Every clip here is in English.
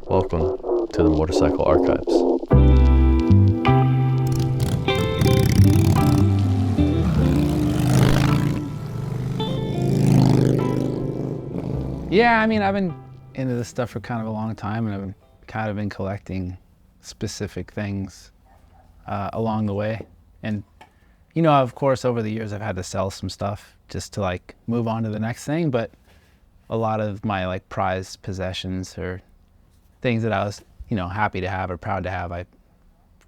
Welcome to the Motorcycle Archives. Yeah, I mean, I've been into this stuff for kind of a long time, and I've kind of been collecting specific things along the way. And, you know, of course, over the years, I've had to sell some stuff just to like move on to the next thing. But a lot of my like prized possessions or things that I was, you know, happy to have or proud to have, I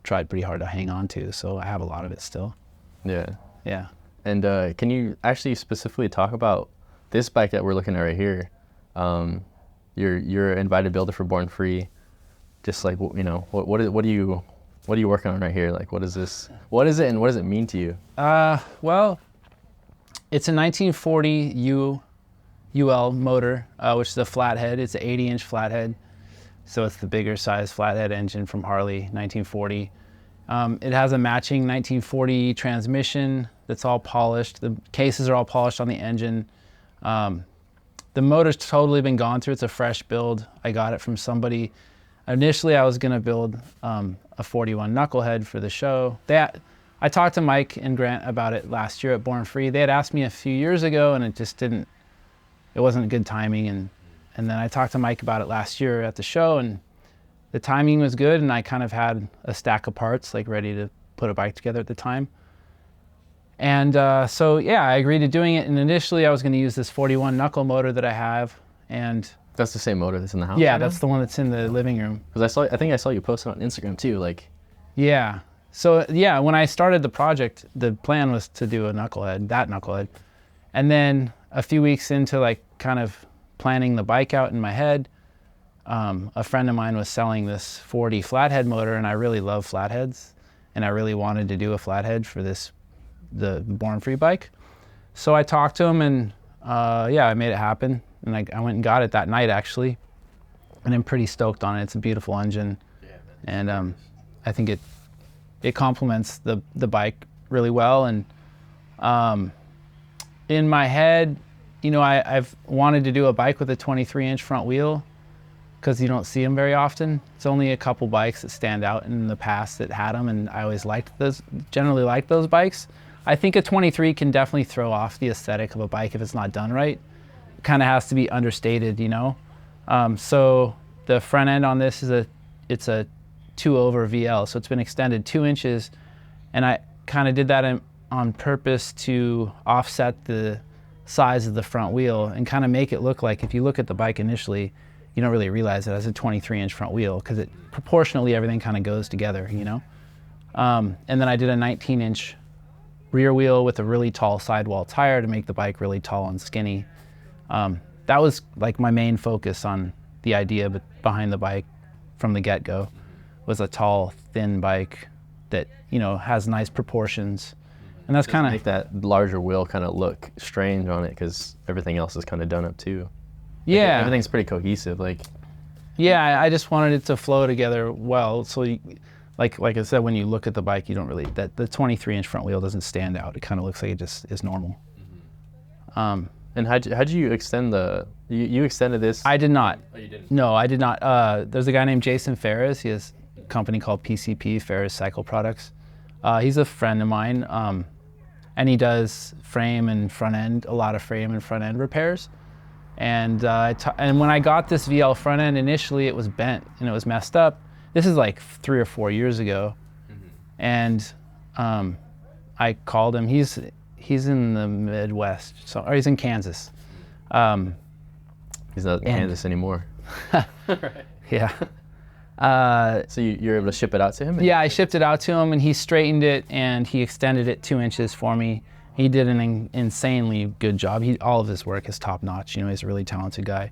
tried pretty hard to hang on to. So I have a lot of it still. Yeah. Yeah. And can you actually specifically talk about this bike that we're looking at right here? You're invited builder for Born Free. Just like, you know, what are you working on right here? Like, what is this? What is it, and what does it mean to you? Well, it's a 1940 UL motor, which is a flathead. It's an 80-inch flathead. So it's the bigger size flathead engine from Harley, 1940. It has a matching 1940 transmission that's all polished. The cases are all polished on the engine. The motor's totally been gone through. It's a fresh build. I got it from somebody. Initially, I was gonna build a 41 knucklehead for the show. I talked to Mike and Grant about it last year at Born Free. They had asked me a few years ago, and it wasn't good timing. And then I talked to Mike about it last year at the show, and the timing was good, and I kind of had a stack of parts like ready to put a bike together at the time. And so yeah, I agreed to doing it. And initially I was gonna use this 41 knuckle motor that I have. And That's the same motor that's in the house? yeah, right that's the one that's in the living room. Because I think I saw you post it on Instagram too, like. Yeah, so yeah, when I started the project, the plan was to do that knucklehead. And then a few weeks into like kind of planning the bike out in my head, a friend of mine was selling this 40 flathead motor, and I really love flatheads, and I really wanted to do a flathead for the Born Free bike. So I talked to him, and yeah, I made it happen. And I went and got it that night actually, and I'm pretty stoked on it. It's a beautiful engine, and I think it complements the bike really well. And in my head, you know, I've wanted to do a bike with a 23-inch front wheel because you don't see them very often. It's only a couple bikes that stand out in the past that had them, and I always generally liked those bikes. I think a 23 can definitely throw off the aesthetic of a bike if it's not done right. It kind of has to be understated, you know? So the front end on this it's a 2-over VL, so it's been extended 2 inches, and I kind of did that on purpose to offset the size of the front wheel and kind of make it look like, if you look at the bike initially, you don't really realize it has a 23-inch front wheel because proportionally everything kind of goes together, you know? And then I did a 19-inch rear wheel with a really tall sidewall tire to make the bike really tall and skinny. That was like my main focus on the idea behind the bike from the get-go, was a tall, thin bike that, you know, has nice proportions. And that's kind of make that larger wheel kind of look strange on it because everything else is kind of done up too. Yeah. Like, everything's pretty cohesive. Like. Yeah, I just wanted it to flow together well. So like I said, when you look at the bike, you don't really, the 23-inch front wheel doesn't stand out. It kind of looks like it just is normal. And how'd you extend you extended this? I did not. Oh, you didn't? No, I did not. There's a guy named Jason Ferris. He has a company called PCP, Ferris Cycle Products. He's a friend of mine, and he does frame and front end, a lot of frame and front end repairs. And when I got this VL front end, initially it was bent and it was messed up. This is like 3 or 4 years ago. Mm-hmm. And I called him. He's in the Midwest, or he's in Kansas. He's not in Kansas anymore. Yeah. So you're able to ship it out to him? Yeah, I shipped it out to him, and he straightened it, and he extended it 2 inches for me. He did an insanely good job. All of his work is top notch. You know, he's a really talented guy.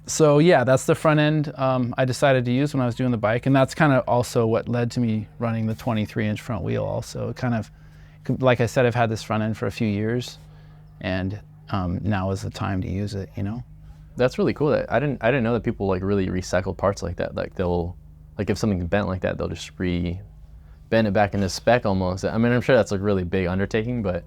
So yeah, that's the front end I decided to use when I was doing the bike, and that's kind of also what led to me running the 23-inch front wheel also. Kind of, like I said, I've had this front end for a few years, and now is the time to use it, you know? That's really cool. I didn't know that people like really recycle parts like that. Like if something's bent like that, they'll just bend it back into spec almost. I mean, I'm sure that's a really big undertaking, but.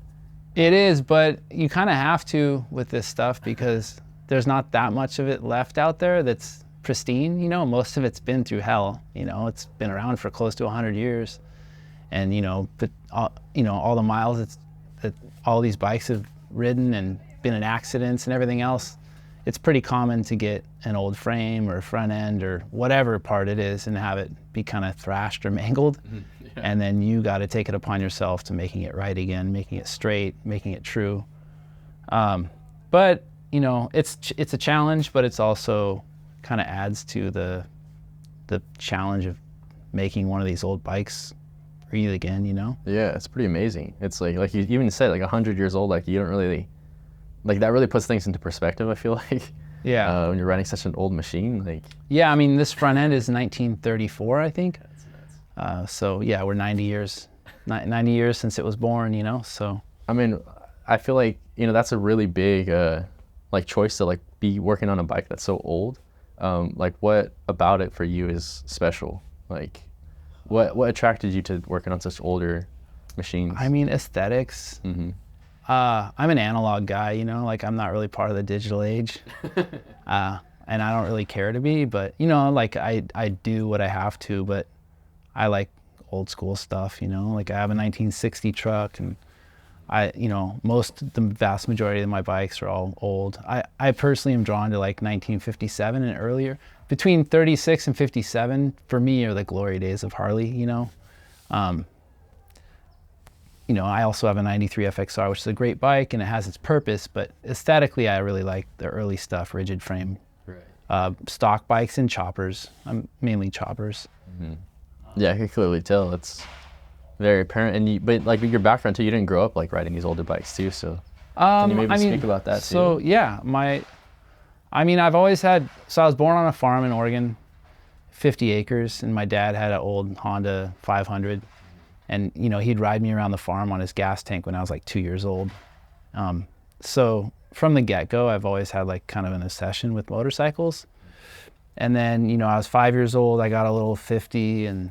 It is, but you kind of have to with this stuff because there's not that much of it left out there that's pristine. You know, most of it's been through hell. You know, it's been around for close to 100 years, and you know, but all the miles that all these bikes have ridden and been in accidents and everything else. It's pretty common to get an old frame or front end or whatever part it is and have it be kind of thrashed or mangled. Yeah. And then you got to take it upon yourself to making it right again, making it straight, making it true. But you know, it's a challenge, but it's also kind of adds to the challenge of making one of these old bikes breathe again, you know? Yeah, it's pretty amazing. It's like you even said, like 100 years old, like you don't really, like that really puts things into perspective, I feel like. Yeah. When you're riding such an old machine, like. Yeah, I mean, this front end is 1934, I think. That's nuts. So yeah, we're 90 years since it was born, you know, so. I mean, I feel like, you know, that's a really big, like choice to like be working on a bike that's so old. Like what about it for you is special? Like what attracted you to working on such older machines? I mean, aesthetics. Mm-hmm. I'm an analog guy, you know, like I'm not really part of the digital age. And I don't really care to be, but you know, like I do what I have to, but I like old school stuff, you know, like I have a 1960 truck, and the vast majority of my bikes are all old. I personally am drawn to like 1957 and earlier. Between 36 and 57 for me are the glory days of Harley, you know. You know, I also have a 93 FXR, which is a great bike and it has its purpose, but aesthetically I really like the early stuff, rigid frame. Right. Stock bikes and choppers. I'm mainly choppers. Mm-hmm. Yeah, I can clearly tell. It's very apparent. And but like with your background too, you didn't grow up like riding these older bikes too, so can you maybe speak about that too? So yeah, I've always had, so I was born on a farm in Oregon, 50 acres, and my dad had an old Honda 500. And, you know, he'd ride me around the farm on his gas tank when I was like 2 years old. So from the get-go, I've always had like kind of an obsession with motorcycles. And then, you know, I was 5 years old, I got a little 50. And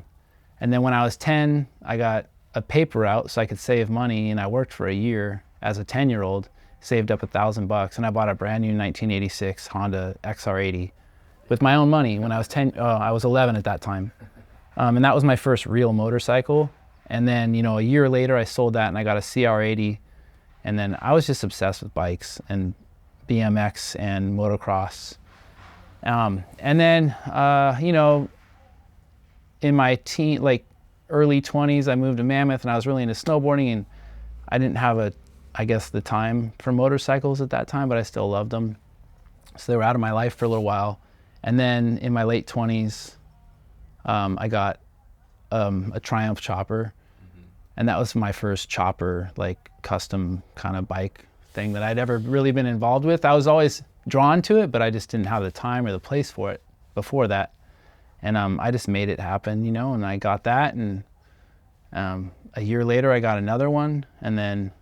then when I was 10, I got a paper route so I could save money. And I worked for a year as a 10-year-old, saved up $1,000. And I bought a brand new 1986 Honda XR80 with my own money when I was 10. I was 11 at that time. And that was my first real motorcycle. And then, you know, a year later I sold that and I got a CR80. And then I was just obsessed with bikes and BMX and motocross. And then, you know, in my early 20s, I moved to Mammoth and I was really into snowboarding, and I didn't have the time for motorcycles at that time, but I still loved them. So they were out of my life for a little while. And then in my late 20s, I got a Triumph chopper. And that was my first chopper, like custom kind of bike thing that I'd ever really been involved with. I was always drawn to it, but I just didn't have the time or the place for it before that. And I just made it happen, you know, and I got that. And a year later, I got another one. And then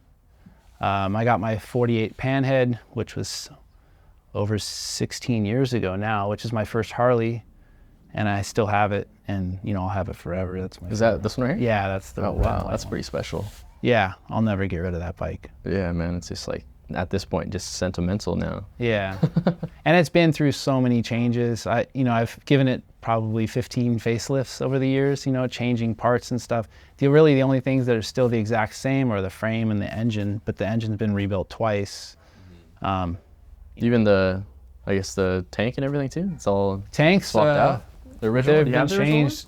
I got my 48 Panhead, which was over 16 years ago now, which is my first Harley. And I still have it, and you know, I'll have it forever. That's my. Is that this one right here? Yeah, that's the. Oh wow, that's pretty special. Yeah, I'll never get rid of that bike. Yeah, man, it's just like at this point just sentimental now. Yeah, and it's been through so many changes. I've given it probably 15 facelifts over the years. You know, changing parts and stuff. The only things that are still the exact same are the frame and the engine, but the engine's been rebuilt twice. Even the tank and everything too. It's all tanks swapped out. The original, they've been changed.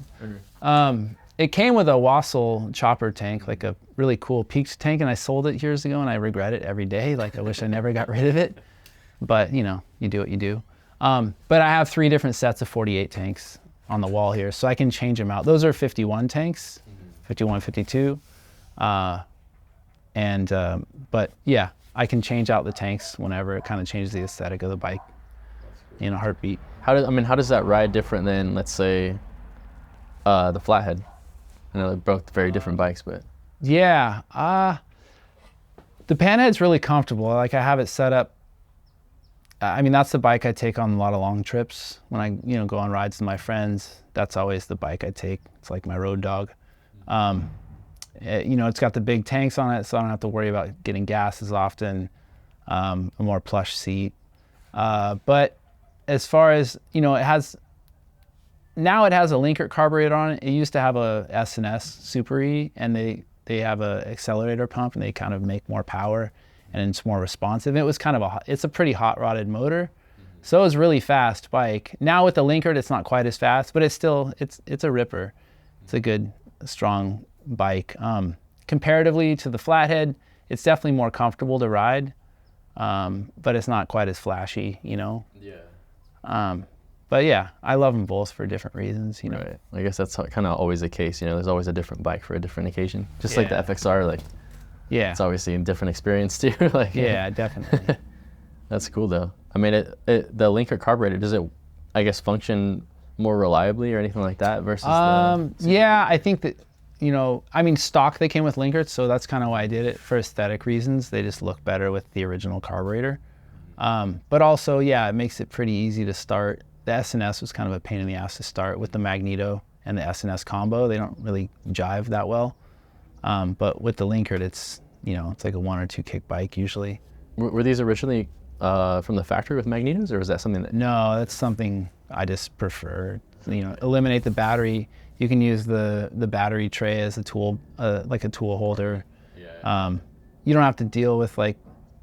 It came with a Wassel chopper tank, like a really cool peaked tank, and I sold it years ago, and I regret it every day. Like I wish I never got rid of it, but you know, you do what you do. But I have 3 different sets of 48 tanks on the wall here, so I can change them out. Those are 51 tanks, 51, 52, but yeah, I can change out the tanks whenever. It kind of changes the aesthetic of the bike in a heartbeat. How does that ride different than, let's say, the Flathead? I know they're both very different bikes, but yeah, the Panhead's really comfortable. Like I have it set up. I mean, that's the bike I take on a lot of long trips when I go on rides with my friends. That's always the bike I take. It's like my road dog. It's got the big tanks on it, so I don't have to worry about getting gas as often. A more plush seat, but as far as, you know, it has a Linkert carburetor on it. It used to have a S&S Super E, and they have a accelerator pump, and they kind of make more power, and it's more responsive. It was kind of it's a pretty hot rodded motor. So it was really fast bike. Now with the Linkert, it's not quite as fast, but it's still, it's a ripper. It's a good, strong bike. Comparatively to the Flathead, it's definitely more comfortable to ride, but it's not quite as flashy, you know? Yeah. But yeah, I love them both for different reasons, you know? Right. I guess that's kind of always the case, you know, there's always a different bike for a different occasion. Just like the FXR, like, yeah, it's obviously a different experience too. Like, yeah, definitely. That's cool though. I mean, the Linkert carburetor, does it, I guess, function more reliably or anything like that versus yeah, I think that, you know, I mean, stock, they came with Linkerts, so that's kind of why I did it, for aesthetic reasons. They just look better with the original carburetor. But also, yeah, it makes it pretty easy to start. The S&S was kind of a pain in the ass to start with the Magneto and the S&S combo. They don't really jive that well. But with the Linkert, it's, you know, it's like a 1 or 2 kick bike usually. Were these originally from the factory with magnetos, or was that something that? No, that's something I just prefer. You know, eliminate the battery. You can use the battery tray as a tool, like a tool holder. Yeah. You don't have to deal with, like,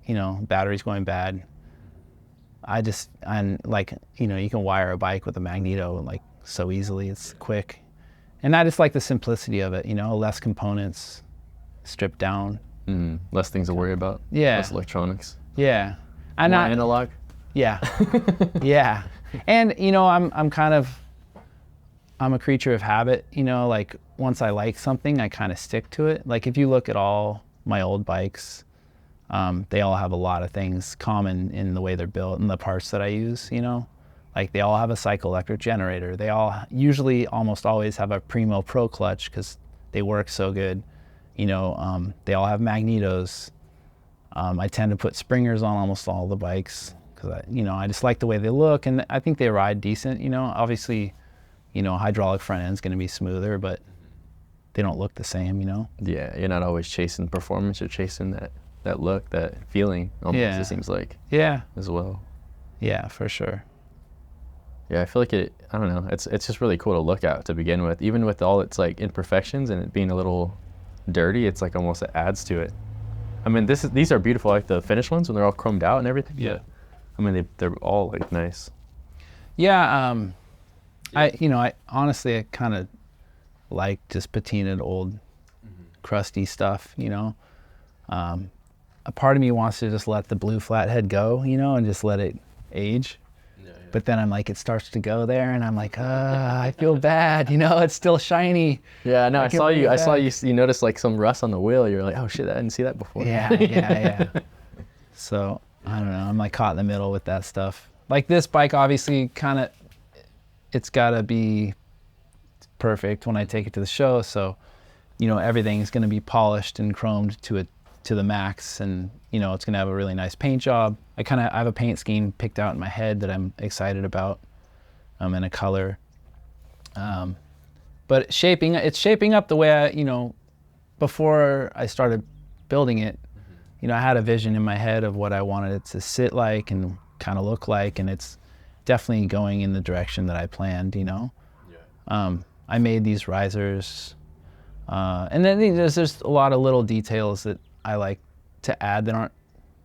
you know, batteries going bad. I'm like, you know, you can wire a bike with a magneto like so easily. It's quick, and I just like the simplicity of it. You know, less components, stripped down. Less things to worry about. Yeah. Less electronics. Yeah. More analog. Yeah. Yeah. And, you know, I'm a creature of habit, you know, like once I like something, I kind of stick to it. Like if you look at all my old bikes, they all have a lot of things common in the way they're built and the parts that I use, you know. Like they all have a cycle electric generator. They all usually almost always have a Primo Pro clutch because they work so good. You know, they all have magnetos. I tend to put springers on almost all the bikes because I just like the way they look, and I think they ride decent. You know, obviously, you know, hydraulic front end's going to be smoother, but they don't look the same. You know. Yeah, you're not always chasing performance. You're chasing that look, that feeling. Almost, yeah. It seems like. Yeah. As well. Yeah, for sure. Yeah, I feel like I don't know. It's just really cool to look at to begin with, even with all its like imperfections and it being a little dirty. It's like almost it adds to it. I mean, these are beautiful, like the finished ones when they're all chromed out and everything. Yeah. I mean, they're all like nice. Yeah. I honestly kind of like just patinaed old, crusty stuff. You know, a part of me wants to just let the blue Flathead go, you know, and just let it age. But then I'm like, it starts to go there, and I'm like, I feel bad, you know, it's still shiny. Yeah, no, I saw you noticed like some rust on the wheel. You're like, oh shit, I didn't see that before. Yeah. So, I don't know, I'm like caught in the middle with that stuff. Like this bike, obviously, it's gotta be perfect when I take it to the show. So, you know, everything's gonna be polished and chromed to the max, and you know, it's gonna have a really nice paint job. I have a paint scheme picked out in my head that I'm excited about, and a color. But it's shaping up the way before I started building it, you know, I had a vision in my head of what I wanted it to sit like and kind of look like, and it's definitely going in the direction that I planned, you know. Yeah. I made these risers, and then there's just a lot of little details that I like to add that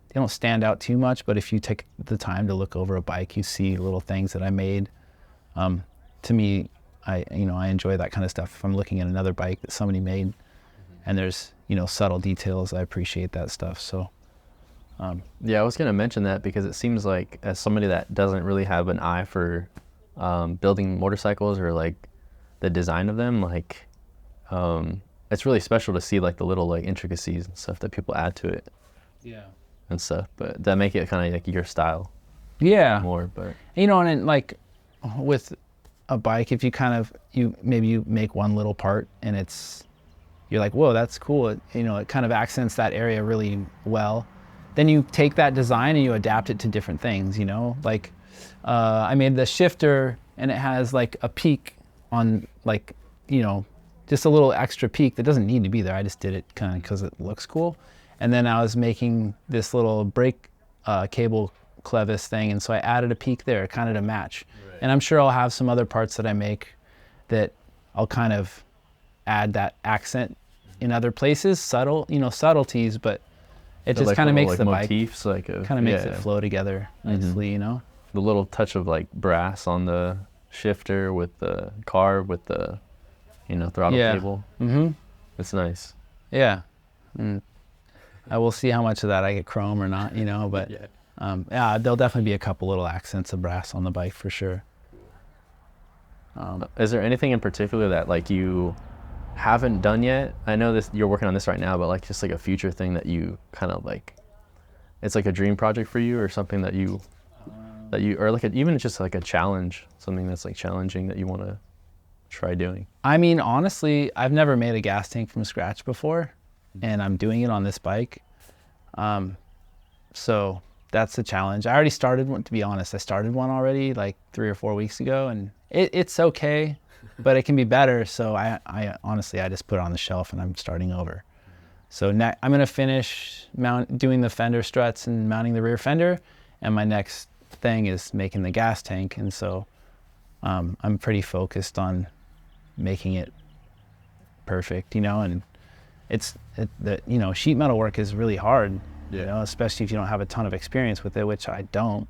they don't stand out too much, but if you take the time to look over a bike, you see little things that I made. To me, I enjoy that kind of stuff. If I'm looking at another bike that somebody made, and there's, you know, subtle details, I appreciate that stuff. So, yeah, I was gonna mention that because it seems like, as somebody that doesn't really have an eye for building motorcycles or like the design of them, like it's really special to see like the little like intricacies and stuff that people add to it. Yeah. And stuff, but that make it kind of like your style. Yeah. More, but you know, and like with a bike, if you make one little part and you're like, whoa, that's cool. It kind of accents that area really well. Then you take that design and you adapt it to different things, you know? Like I made the shifter and it has like a peak on, like, you know, just a little extra peak that doesn't need to be there. I just did it kind of because it looks cool. And then I was making this little brake cable clevis thing, and so I added a peak there kind of to match. Right. And I'm sure I'll have some other parts that I make that I'll kind of add that accent in other places, subtleties, but it just kind of makes the motifs, bike kind of makes it flow together nicely, The little touch of like brass on the shifter with the carb with the throttle cable. It's nice. Yeah. And I will see how much of that I get chrome or not, but there'll definitely be a couple little accents of brass on the bike for sure. Is there anything in particular that like you haven't done yet? I know this, you're working on this right now, but like just like a future thing that you kind of like, it's like a dream project for you, or something that you or like even just like a challenge, something that's like challenging that you want to try doing. I mean, honestly, I've never made a gas tank from scratch before, and I'm doing it on this bike. So that's the challenge. I already started one, to be honest. I started one already like 3 or 4 weeks ago, and it's okay, but it can be better. So I honestly, I just put it on the shelf and I'm starting over. So I'm going to finish doing the fender struts and mounting the rear fender. And my next thing is making the gas tank. And so I'm pretty focused on making it perfect, and sheet metal work is really hard, especially if you don't have a ton of experience with it, which I don't.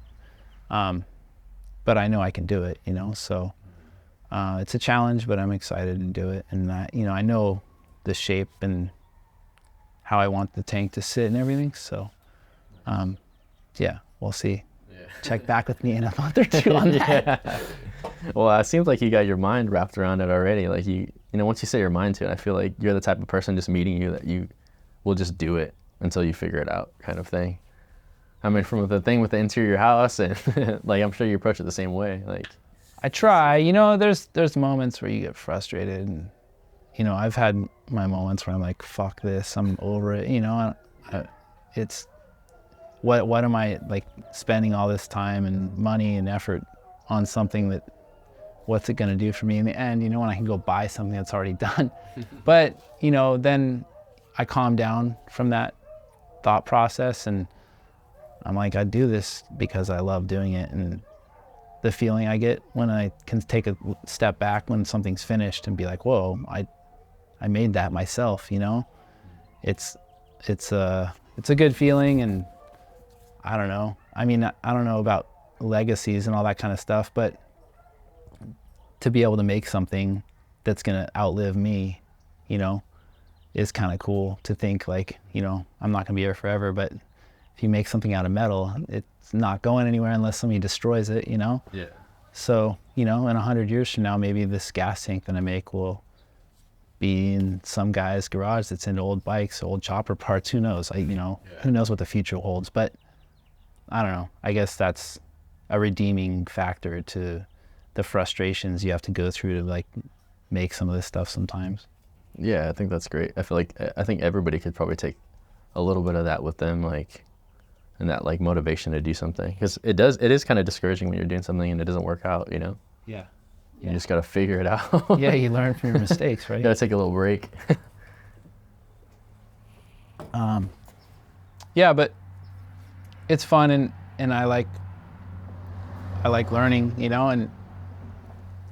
But I know I can do it, so it's a challenge, but I'm excited to do it. And I know the shape and how I want the tank to sit and everything. So we'll see. Check back with me in a month or two on that. Well, it seems like you got your mind wrapped around it already. Like once you set your mind to it, I feel like you're the type of person just meeting you that you will just do it until you figure it out, kind of thing. I mean, from the thing with the interior house, and like I'm sure you approach it the same way. Like I try. There's moments where you get frustrated, and I've had my moments where I'm like, fuck this, I'm over it. It's what am I like spending all this time and money and effort on something that, what's it going to do for me in the end, when I can go buy something that's already done. But then I calm down from that thought process, and I'm like, I do this because I love doing it. And the feeling I get when I can take a step back when something's finished and be like, whoa, I made that myself, it's a good feeling. And I don't know. I mean, I don't know about legacies and all that kind of stuff, but to be able to make something that's going to outlive me, is kind of cool to think like, I'm not going to be here forever, but if you make something out of metal, it's not going anywhere unless somebody destroys it, Yeah. So, in 100 years from now, maybe this gas tank that I make will be in some guy's garage that's into old bikes, old chopper parts. Who knows? Who knows what the future holds? But I don't know. I guess that's a redeeming factor to the frustrations you have to go through to like make some of this stuff sometimes. Yeah, I think that's great. I think everybody could probably take a little bit of that with them, like, and that like motivation to do something, because it is kind of discouraging when you're doing something and it doesn't work out, Yeah. You just got to figure it out. Yeah, you learn from your mistakes, right? You got to take a little break. Yeah, but it's fun, and I like learning, and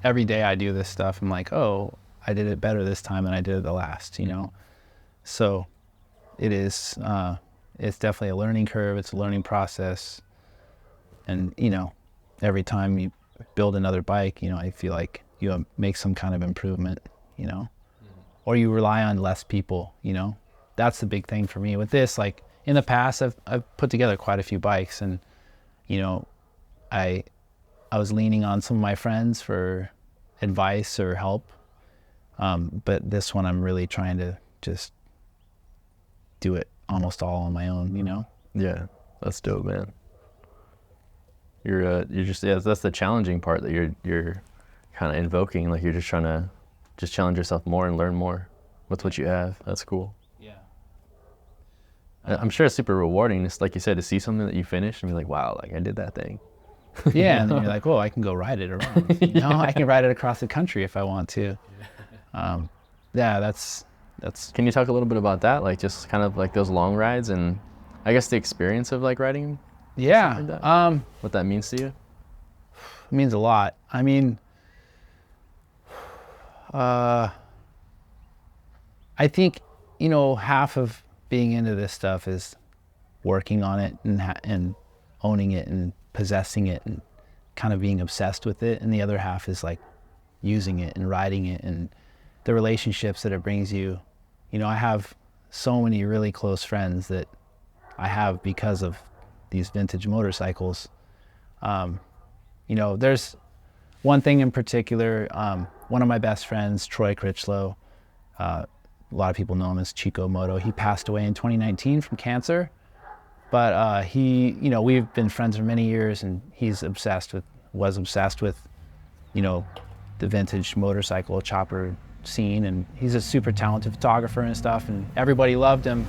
every day I do this stuff. I'm like, oh, I did it better this time than I did it the last, So it is, it's definitely a learning curve. It's a learning process. And, every time you build another bike, I feel like you make some kind of improvement, or you rely on less people, That's the big thing for me with this. Like in the past, I've put together quite a few bikes, and, I was leaning on some of my friends for advice or help. But this one, I'm really trying to just do it almost all on my own, Yeah, that's dope, man. You're just, that's the challenging part that you're kind of invoking. Like you're just trying to just challenge yourself more and learn more with what you have. That's cool. Yeah. I'm sure it's super rewarding. It's like you said, to see something that you finished and be like, wow, like I did that thing. Yeah, and then you're like, well, I can go ride it around. I can ride it across the country if I want to. That's. Can you talk a little bit about that? Like just kind of like those long rides and I guess the experience of like riding? Yeah. Like that? What that means to you? It means a lot. I mean, I think, half of being into this stuff is working on it and owning it and possessing it and kind of being obsessed with it. And the other half is like using it and riding it and the relationships that it brings you. I have so many really close friends that I have because of these vintage motorcycles. There's one thing in particular. One of my best friends, Troy Critchlow, a lot of people know him as Chico Moto. He passed away in 2019 from cancer, but we've been friends for many years, and was obsessed with, the vintage motorcycle chopper scene, and he's a super talented photographer and stuff, and everybody loved him.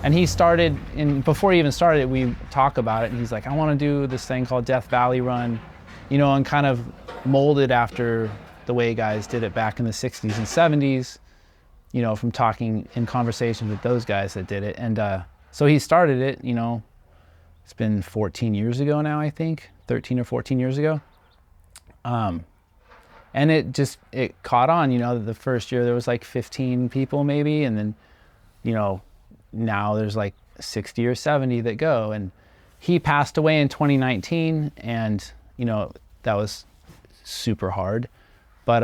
And he started, and before he even started, we talk about it, and he's like, I want to do this thing called Death Valley Run, and kind of molded after the way guys did it back in the 60s and 70s, from talking in conversations with those guys that did it. And so he started it, it's been 14 years ago now, I think, 13 or 14 years ago. And it caught on, the first year there was like 15 people maybe, and then, now there's like 60 or 70 that go. And he passed away in 2019, and, that was super hard. But,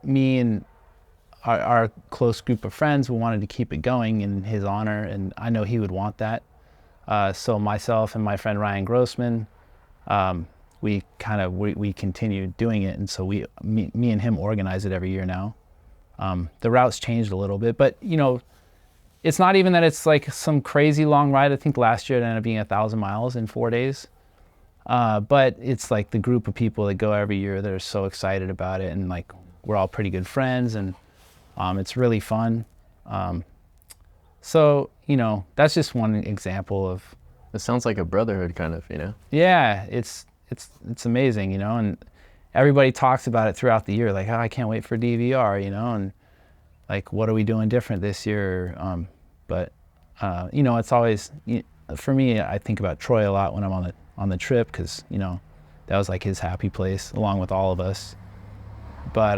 me and our close group of friends, we wanted to keep it going in his honor, and I know he would want that. So myself and my friend Ryan Grossman, we continued doing it, and so me and him organize it every year now. The route's changed a little bit, but it's not even that it's like some crazy long ride. I think last year it ended up being 1,000 miles in 4 days. But it's like the group of people that go every year that are so excited about it, and like we're all pretty good friends, and it's really fun. So that's just one example of. It sounds like a brotherhood kind of, Yeah, it's amazing, and everybody talks about it throughout the year, like, oh, I can't wait for DVR, and like, what are we doing different this year? But it's always, for me, I think about Troy a lot when I'm on the trip, because that was like his happy place along with all of us. But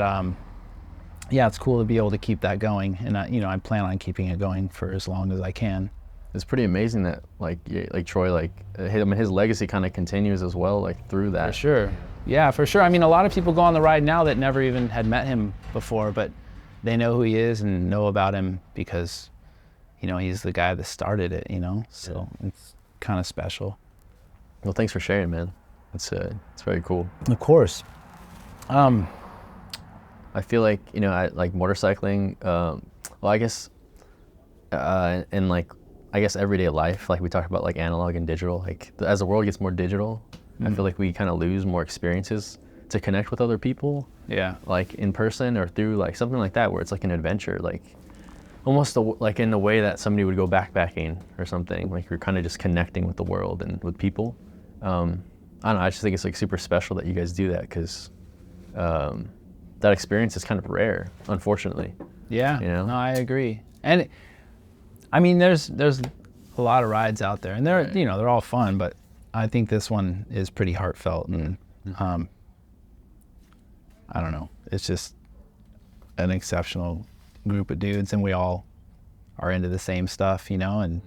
yeah, it's cool to be able to keep that going, and I plan on keeping it going for as long as I can. It's pretty amazing that like Troy, his legacy kind of continues as well, like through that. For sure. Yeah, for sure. I mean, a lot of people go on the ride now that never even had met him before, but they know who he is and know about him because, he's the guy that started it, so yeah. It's kind of special. Well, thanks for sharing, man. It's very cool. Of course. I feel like, I like motorcycling, I guess, in like, I guess everyday life, like we talk about like analog and digital, like as the world gets more digital, I feel like we kind of lose more experiences to connect with other people. Yeah. Like in person or through like something like that, where it's like an adventure, like almost like in the way that somebody would go backpacking or something, like you're kind of just connecting with the world and with people. I don't know, I just think it's like super special that you guys do that, because that experience is kind of rare, unfortunately. Yeah, no, I agree. And I mean, there's a lot of rides out there, and they're all fun, but I think this one is pretty heartfelt, and I don't know, it's just an exceptional group of dudes, and we all are into the same stuff, and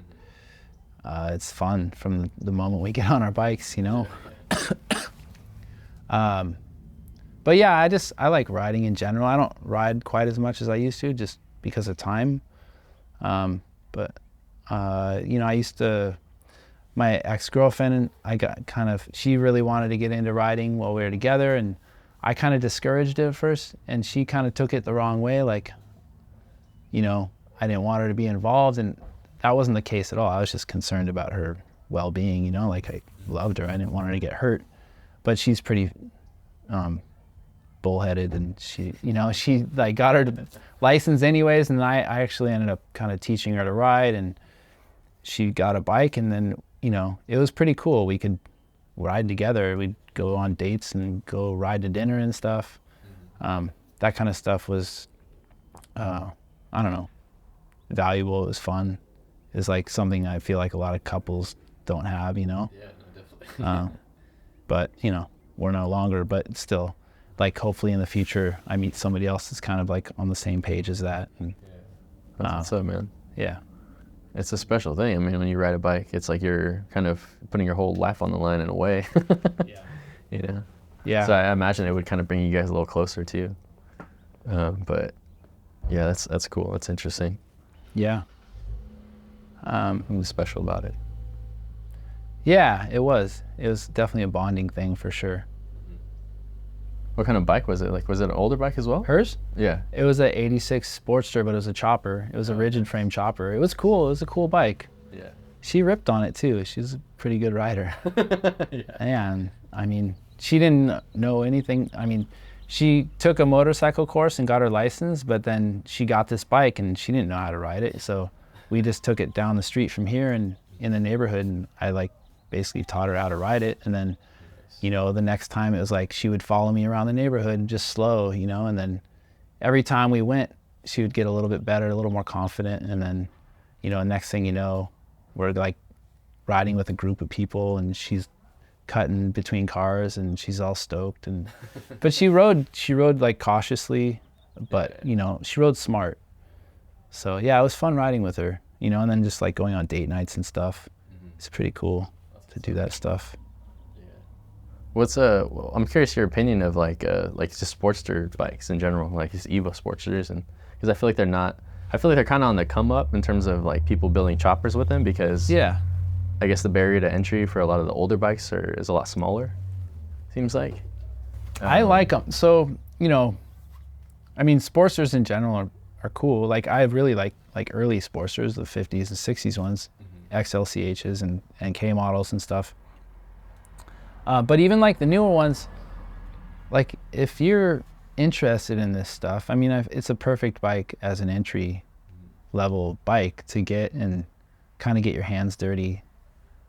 it's fun from the moment we get on our bikes, But yeah, I like riding in general. I don't ride quite as much as I used to, just because of time. But I used to, my ex-girlfriend, she really wanted to get into riding while we were together, and I kind of discouraged it at first, and she kind of took it the wrong way, like, I didn't want her to be involved, and that wasn't the case at all. I was just concerned about her well-being, like I loved her. I didn't want her to get hurt, but she's pretty bullheaded, and she like got her license anyways, and I actually ended up kind of teaching her to ride, and she got a bike, and then it was pretty cool. We could ride together. We'd go on dates and go ride to dinner and stuff. That kind of stuff was I don't know, valuable. It was fun. It's like something I feel like a lot of couples don't have, Yeah, no, But you know, we're no longer. But still, like hopefully in the future, I meet somebody else that's kind of like on the same page as that. And, That's what's up, man. yeah. It's a special thing. I mean, when you ride a bike, it's like you're kind of putting your whole life on the line in a way. Yeah. You know? Yeah. So I imagine it would kind of bring you guys a little closer too. But yeah, that's cool. That's interesting. Yeah. What was special about it? Yeah, it was. It was definitely a bonding thing for sure. What kind of bike was it? Like, was it an older bike as well? Hers? Yeah. It was a 86 Sportster, but it was a chopper. It was a rigid frame chopper. It was cool. It was a cool bike. Yeah. She ripped on it too. She's a pretty good rider. Yeah. And I mean, she didn't know anything. I mean, she took a motorcycle course and got her license, but then she got this bike and she didn't know how to ride it. So we just took it down the street from here and in the neighborhood, and I like basically taught her how to ride it. And then, you know, the next time it was like she would follow me around the neighborhood and just slow, you know, and then every time we went, she would get a little bit better, a little more confident. And then, you know, next thing you know, we're like riding with a group of people and she's cutting between cars and she's all stoked. And but she rode like cautiously, but you know, she rode smart. So yeah, it was fun riding with her, you know, and then just like going on date nights and stuff. It's pretty cool to do that stuff. Well, I'm curious your opinion of like just Sportster bikes in general, like just Evo Sportsters, and because I feel like they're kind of on the come up in terms of like people building choppers with them, because Yeah. I guess the barrier to entry for a lot of the older bikes is a lot smaller, seems like. I like them. So, you know, I mean, Sportsters in general are cool. Like I really like early Sportsters, the 50s and 60s ones, XLCHs and K models and stuff. But even like the newer ones, like if you're interested in this stuff, I mean, it's a perfect bike as an entry level bike to get and kind of get your hands dirty,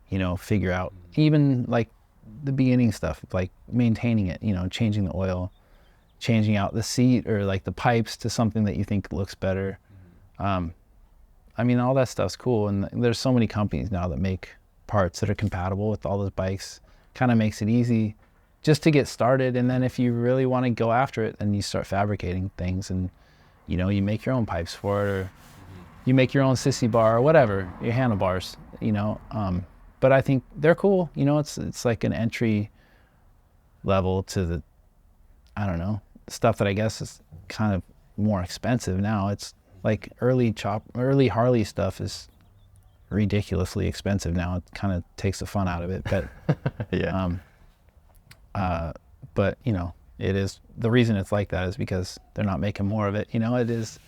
you know, figure out even like the beginning stuff, like maintaining it, you know, changing the oil, changing out the seat or like the pipes to something that you think looks better. I mean, all that stuff's cool. And there's so many companies now that make parts that are compatible with all those bikes. Kind of makes it easy just to get started. And then if you really want to go after it, then you start fabricating things and, you know, you make your own pipes for it, or you make your own sissy bar or whatever, your handlebars, you know. But I think they're cool. You know, it's like an entry level to the, I don't know, stuff that I guess is kind of more expensive now. It's like early Harley stuff is ridiculously expensive now. It kind of takes the fun out of it, but Yeah. But you know, it is, the reason it's like that is because they're not making more of it. You know, it is,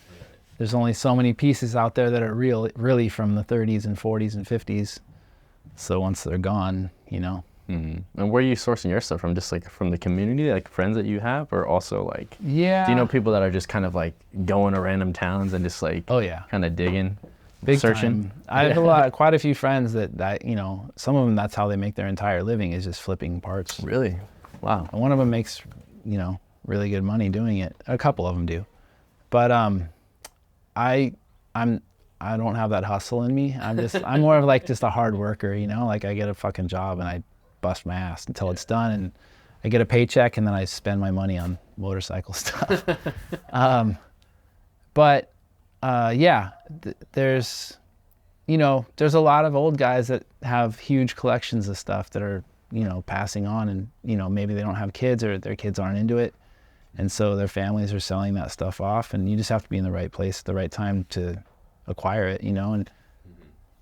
there's only so many pieces out there that are really from the 30s and 40s and 50s. So once they're gone, you know. Mm-hmm. And where are you sourcing your stuff from? Just like from the community, like friends that you have, or also like, Yeah. do you know people that are just kind of like going to random towns and just like, Oh yeah, kind of digging, big searching? time. I have quite a few friends that you know, some of them that's how they make their entire living, is just flipping parts. Really? Wow. And one of them makes, you know, really good money doing it. A couple of them do, but I don't have that hustle in me. I'm more of like just a hard worker, you know. Like I get a fucking job and I bust my ass until it's done, and I get a paycheck, and then I spend my money on motorcycle stuff. But there's, you know, there's a lot of old guys that have huge collections of stuff that are, you know, passing on, and you know, maybe they don't have kids or their kids aren't into it, and so their families are selling that stuff off, and you just have to be in the right place at the right time to acquire it, you know. And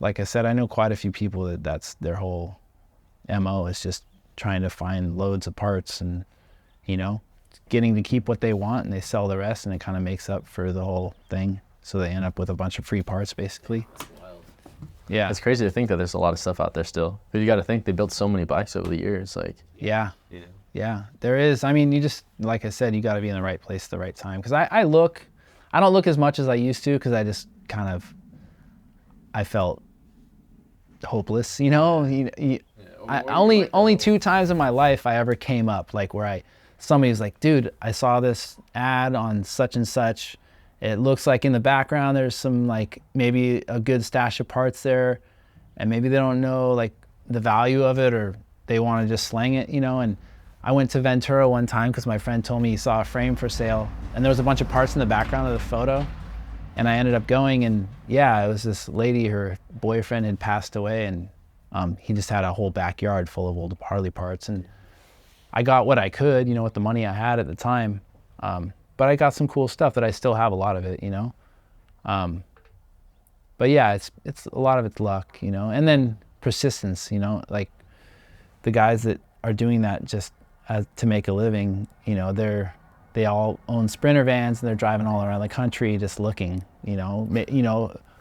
like I said, I know quite a few people that's their whole MO is just trying to find loads of parts and, you know, getting to keep what they want, and they sell the rest, and it kind of makes up for the whole thing. So they end up with a bunch of free parts, basically. Wild. Yeah. It's crazy to think that there's a lot of stuff out there still. But you got to think they built so many bikes over the years, like. Yeah. You know. Yeah, there is. I mean, you just, like I said, you got to be in the right place at the right time. Because I don't look as much as I used to, because I just kind of, I felt hopeless, you know. Only 2 times in my life I ever came up like where somebody's like, dude, I saw this ad on such and such. It looks like in the background there's some like maybe a good stash of parts there, and maybe they don't know like the value of it, or they want to just slang it, you know. And I went to Ventura one time because my friend told me he saw a frame for sale, and there was a bunch of parts in the background of the photo. And I ended up going, and yeah, it was this lady, her boyfriend had passed away, and he just had a whole backyard full of old Harley parts. And I got what I could, you know, with the money I had at the time. But I got some cool stuff that I still have a lot of it, you know. But yeah, it's a lot of it's luck, you know, and then persistence, you know, like the guys that are doing that just to make a living, you know, they all own Sprinter vans and they're driving all around the country just looking, you know,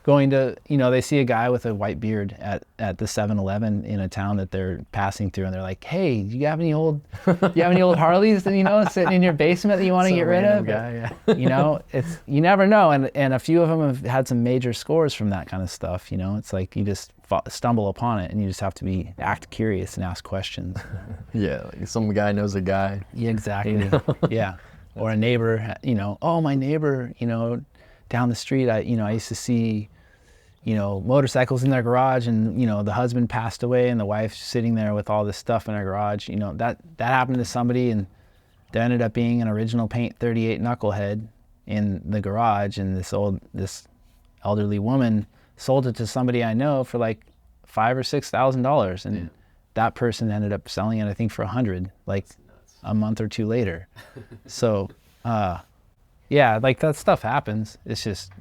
going to, you know, they see a guy with a white beard at the 7-Eleven in a town that they're passing through, and they're like, hey, do you have any old Harleys that, you know, sitting in your basement that you want to get rid of? Guy, yeah. You know, you never know. And a few of them have had some major scores from that kind of stuff, you know. It's like you just stumble upon it, and you just have to act curious and ask questions. Yeah, like some guy knows a guy. Yeah, exactly. You know? Yeah. Or a neighbor, you know, oh, my neighbor, you know, down the street, I used to see, you know, motorcycles in their garage, and, you know, the husband passed away and the wife's sitting there with all this stuff in her garage. You know, that happened to somebody, and there ended up being an original paint 38 knucklehead in the garage, and this elderly woman sold it to somebody I know for like $5,000 or $6,000, and yeah. That person ended up selling it, I think, for $100, like a month or two later. So, yeah, like that stuff happens. It's just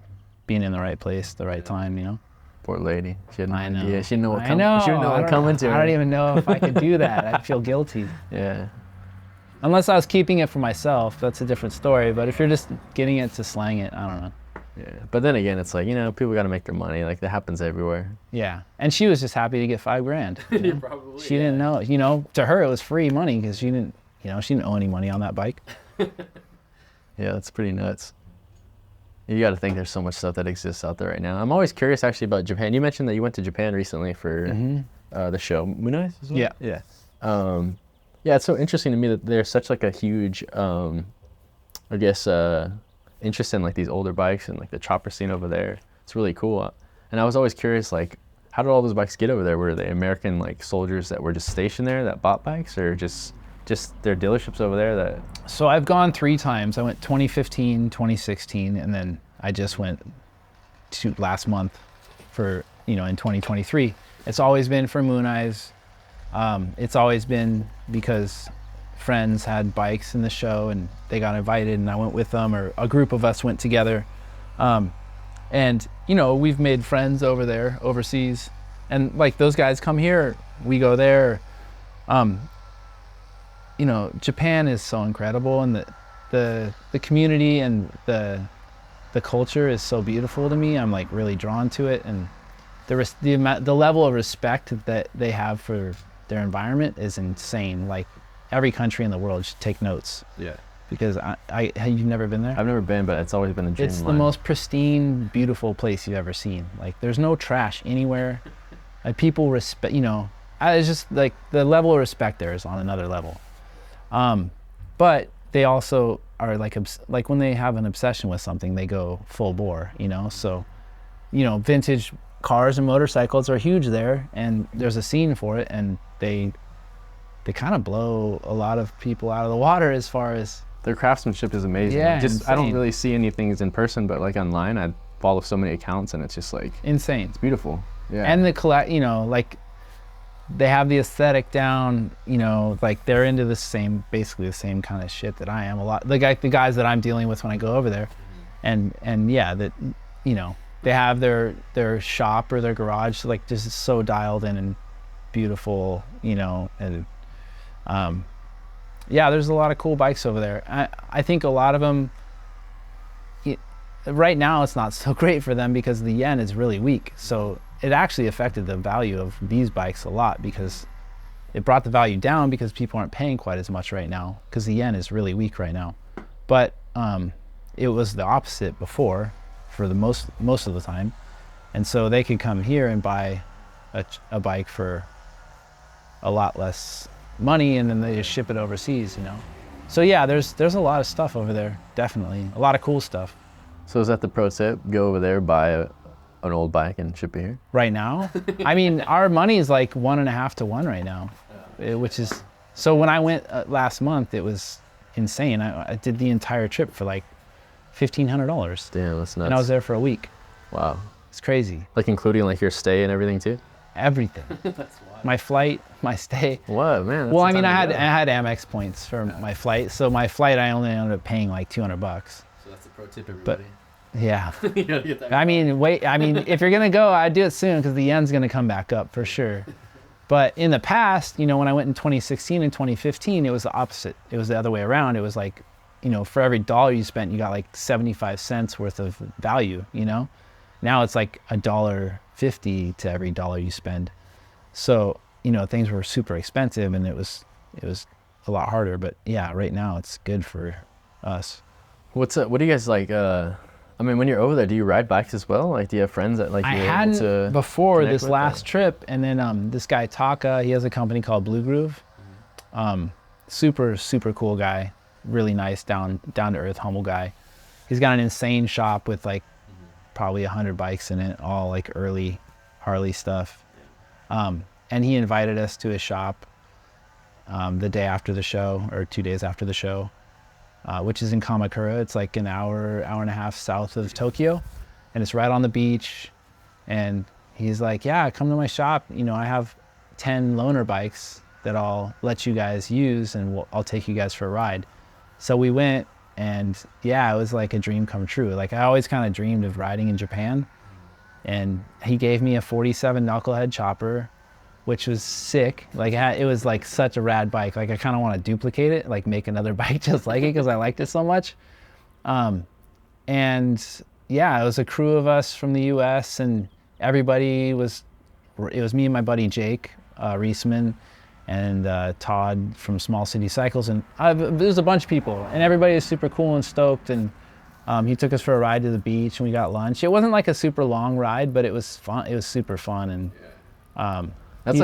being in the right place, the right time, you know. Poor lady. She had no I know. idea. She didn't know what I know. She didn't know what coming to her. I don't even know if I could do that. I'd feel guilty. Yeah. Unless I was keeping it for myself, that's a different story. But if you're just getting it to slang it, I don't know. Yeah. But then again, it's like, you know, people got to make their money. Like, that happens everywhere. Yeah. And she was just happy to get $5,000. You know? Probably. She didn't know. You know, to her it was free money because she didn't owe any money on that bike. Yeah, that's pretty nuts. You got to think there's so much stuff that exists out there right now. I'm always curious actually about Japan. You mentioned that you went to Japan recently for the show. Munai? Yeah. Yeah. Yeah, it's so interesting to me that there's such like a huge, I guess, interest in like these older bikes and like the chopper scene over there. It's really cool. And I was always curious, like, how did all those bikes get over there? Were they American like soldiers that were just stationed there that bought bikes, or just their dealerships over there that? So I've gone 3 times. I went 2015, 2016, and then I just went to last month for, you know, in 2023. It's always been for Moon Eyes. It's always been because friends had bikes in the show and they got invited and I went with them, or a group of us went together. And, you know, we've made friends over there, overseas. And like those guys come here, we go there. You know, Japan is so incredible, and the community and the culture is so beautiful to me. I'm like really drawn to it, and the level of respect that they have for their environment is insane. Like every country in the world should take notes. Yeah. Because you've never been there? I've never been, but it's always been a dream. It's the most pristine, beautiful place you've ever seen. Like there's no trash anywhere. Like people respect, you know, it's just like the level of respect there is on another level. But they also are like when they have an obsession with something, they go full bore, you know? So, you know, vintage cars and motorcycles are huge there, and there's a scene for it, and they kind of blow a lot of people out of the water as far as... Their craftsmanship is amazing. Yeah, I don't really see any things in person, but like online, I follow so many accounts, and it's just like... Insane. It's beautiful. Yeah. And you know, like... They have the aesthetic down, you know, like they're into basically the same kind of shit that I am. A lot, the guys that I'm dealing with when I go over there, and yeah, that, you know, they have their shop or their garage like just so dialed in and beautiful, you know, and yeah, there's a lot of cool bikes over there. I think a lot of them, right now it's not so great for them because the yen is really weak, so it actually affected the value of these bikes a lot, because it brought the value down because people aren't paying quite as much right now because the yen is really weak right now. But it was the opposite before for the most of the time, and so they could come here and buy a bike for a lot less money, and then they just ship it overseas, you know. So yeah, there's a lot of stuff over there, definitely a lot of cool stuff. So is that the pro tip? Go over there, buy an old bike and ship it here? Right now? I mean, our money is like 1.5 to 1 right now. which is, so when I went last month, it was insane. I did the entire trip for like $1,500. Damn, that's nuts. And I was there for a week. Wow. It's crazy. Like including like your stay and everything too? Everything. That's wild. My flight, my stay. What, man? That's Well, the I mean, time I to had go. Amex points for my flight. So my flight, I only ended up paying like $200. So that's a pro tip, everybody. Yeah. You gotta get that. I mean, if you're going to go, I'd do it soon because the yen's going to come back up for sure. But in the past, you know, when I went in 2016 and 2015, it was the opposite. It was the other way around. It was like, you know, for every dollar you spent, you got like 75 cents worth of value, you know? Now it's like $1.50 to every dollar you spend. So, you know, things were super expensive and it was a lot harder. But yeah, right now it's good for us. What do you guys like? I mean, when you're over there, do you ride bikes as well? Like, do you have friends that like I you're able hadn't to before connect this with, last or? trip, and then this guy Taka, he has a company called Blue Groove. Super cool guy, really nice, down to earth, humble guy. He's got an insane shop with like probably 100 bikes in it, all like early Harley stuff. And he invited us to his shop the day after the show, or 2 days after the show. Which is in Kamakura. It's like an hour and a half south of Tokyo, and it's right on the beach. And he's like, yeah, come to my shop. You know, I have 10 loaner bikes that I'll let you guys use, and I'll take you guys for a ride. So we went, and yeah, it was like a dream come true. Like I always kind of dreamed of riding in Japan, and he gave me a 47 knucklehead chopper, which was sick. Like it was like such a rad bike. Like I kind of want to duplicate it, like make another bike just like it because I liked it so much. And yeah, it was a crew of us from the US, and everybody was, it was me and my buddy Jake Reisman and Todd from Small City Cycles. And there was a bunch of people, and everybody was super cool and stoked. And he took us for a ride to the beach, and we got lunch. It wasn't like a super long ride, but it was fun. It was super fun. And That's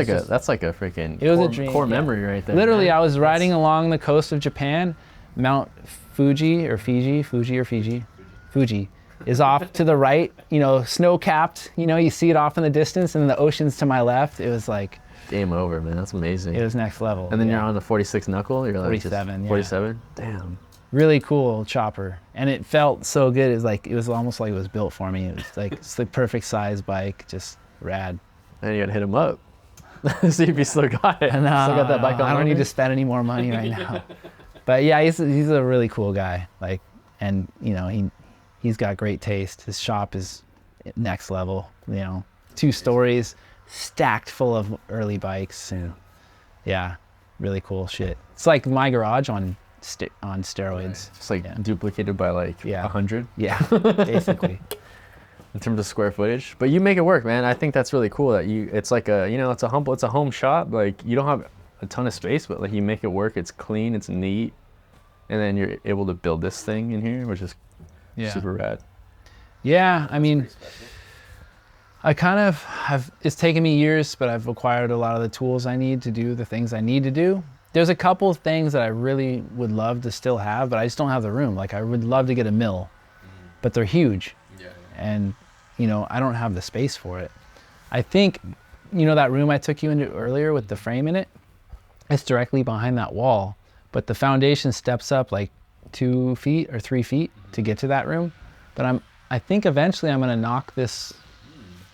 like a freaking it was a dream, core yeah. memory right there. Literally, man. I was riding along the coast of Japan. Mount Fuji is off to the right, you know, snow-capped. You know, you see it off in the distance, and the ocean's to my left. It was like, Game over, man. That's amazing. it was next level. And then yeah. you're on the 46 knuckle. You're like 47, yeah. 47. Damn. Really cool chopper, and it felt so good. It was almost like it was built for me. It was like it's the perfect size bike, just rad. And you gotta hit him up. See if you still got it. And, still got that bike on. I don't need longer? to spend any more money right now. But yeah, he's a really cool guy. Like, and you know, he's got great taste. His shop is next level. You know, 2 stories, stacked full of early bikes, and yeah, really cool shit. It's like my garage on steroids. Just like Yeah. duplicated by like Yeah. 100 Yeah, basically. in terms of square footage. But you make it work, man. I think that's really cool that it's like a, you know, it's a home shop. Like you don't have a ton of space, but like you make it work. It's clean, it's neat. And then you're able to build this thing in here, which is super rad. Yeah, I mean, it's taken me years, but I've acquired a lot of the tools I need to do the things I need to do. There's a couple of things that I really would love to still have, but I just don't have the room. Like I would love to get a mill, but they're huge. Yeah. And, you know, I don't have the space for it. I think, you know, that room I took you into earlier with the frame in it, it's directly behind that wall, but the foundation steps up like 2 feet or 3 feet to get to that room. But I think eventually I'm gonna knock this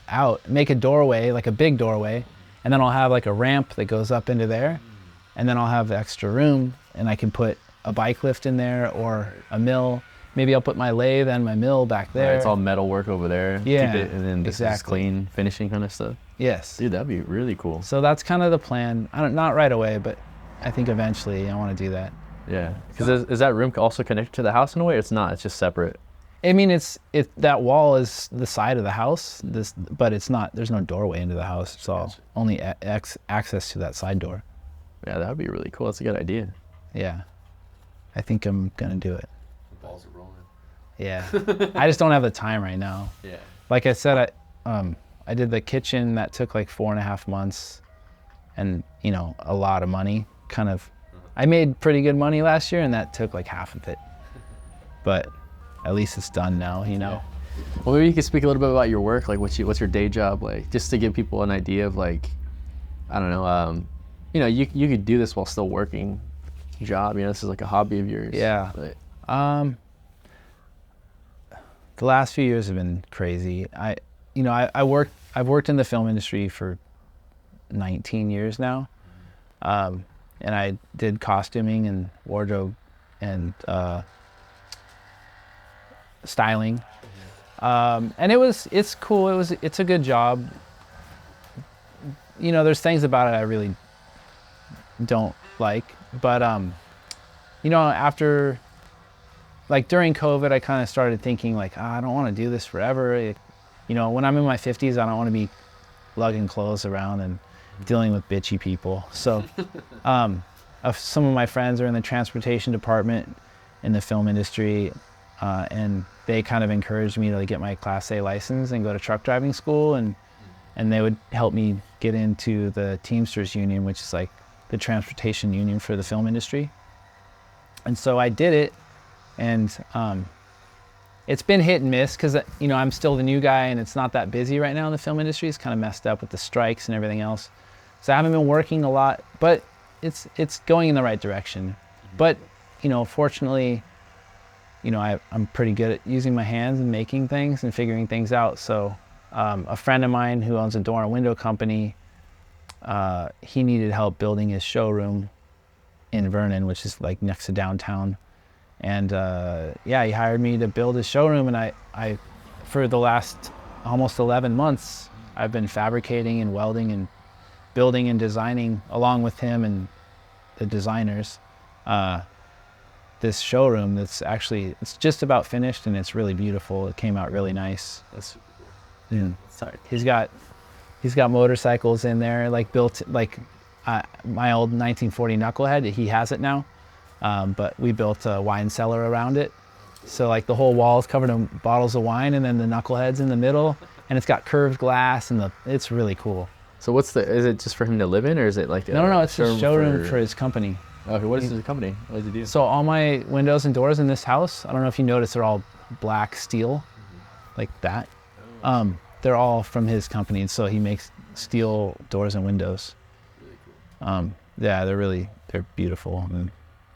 out, make a doorway, like a big doorway, and then I'll have like a ramp that goes up into there, and then I'll have extra room, and I can put a bike lift in there or a mill. Maybe I'll put my lathe and my mill back there. Right, it's all metal work over there. Yeah, Keep it, and then this is exactly. clean finishing kind of stuff. Yes. Dude, that'd be really cool. So that's kind of the plan. Not right away, but I think eventually I want to do that. Yeah, because is that room also connected to the house in a way? Or it's not. It's just separate. I mean, that wall is the side of the house. But it's not. There's no doorway into the house. It's all only access to that side door. Yeah, that'd be really cool. That's a good idea. Yeah, I think I'm gonna do it. The balls are rolling. Yeah, I just don't have the time right now. Yeah. Like I said, I did the kitchen that took like 4.5 months, and you know, a lot of money. Kind of, I made pretty good money last year, and that took like half of it. But at least it's done now, you know. Yeah. Well, maybe you could speak a little bit about your work. Like, what's your day job like? Just to give people an idea of like, I don't know, you know, you could do this while still working job. You know, this is like a hobby of yours. Yeah. But, The last few years have been crazy. I've worked in the film industry for 19 years now. And I did costuming and wardrobe and styling. And it's cool. It's a good job. You know, there's things about it I really don't like, but you know, after, like, during COVID, I kind of started thinking, like, I don't want to do this forever. You know, when I'm in my 50s, I don't want to be lugging clothes around and dealing with bitchy people. So some of my friends are in the transportation department in the film industry, and they kind of encouraged me to get my Class A license and go to truck driving school, and they would help me get into the Teamsters Union, which is like the transportation union for the film industry. And so I did it, and it's been hit and miss because, you know, I'm still the new guy and it's not that busy right now in the film industry. It's kind of messed up with the strikes and everything else. So I haven't been working a lot, but it's going in the right direction. But, you know, fortunately, you know, I'm pretty good at using my hands and making things and figuring things out. So a friend of mine who owns a door and window company, he needed help building his showroom in Vernon, which is like next to downtown. And yeah, he hired me to build his showroom, and I for the last almost 11 months, I've been fabricating and welding and building and designing along with him and the designers this showroom that's actually, it's just about finished and it's really beautiful. It came out really nice. that's super cool. Yeah. Sorry. He's got motorcycles in there, like built like my old 1940 knucklehead. He has it now, but we built a wine cellar around it. So like the whole wall is covered in bottles of wine, and then the knucklehead's in the middle, and it's got curved glass, and it's really cool. So is it just for him to live in, or is it like No, it's a showroom for his company. Okay, what is his company? What does he do? So all my windows and doors in this house, I don't know if you noticed, they're all black steel, like that. They're all from his company, so he makes steel doors and windows. Really cool. Yeah, they're beautiful. And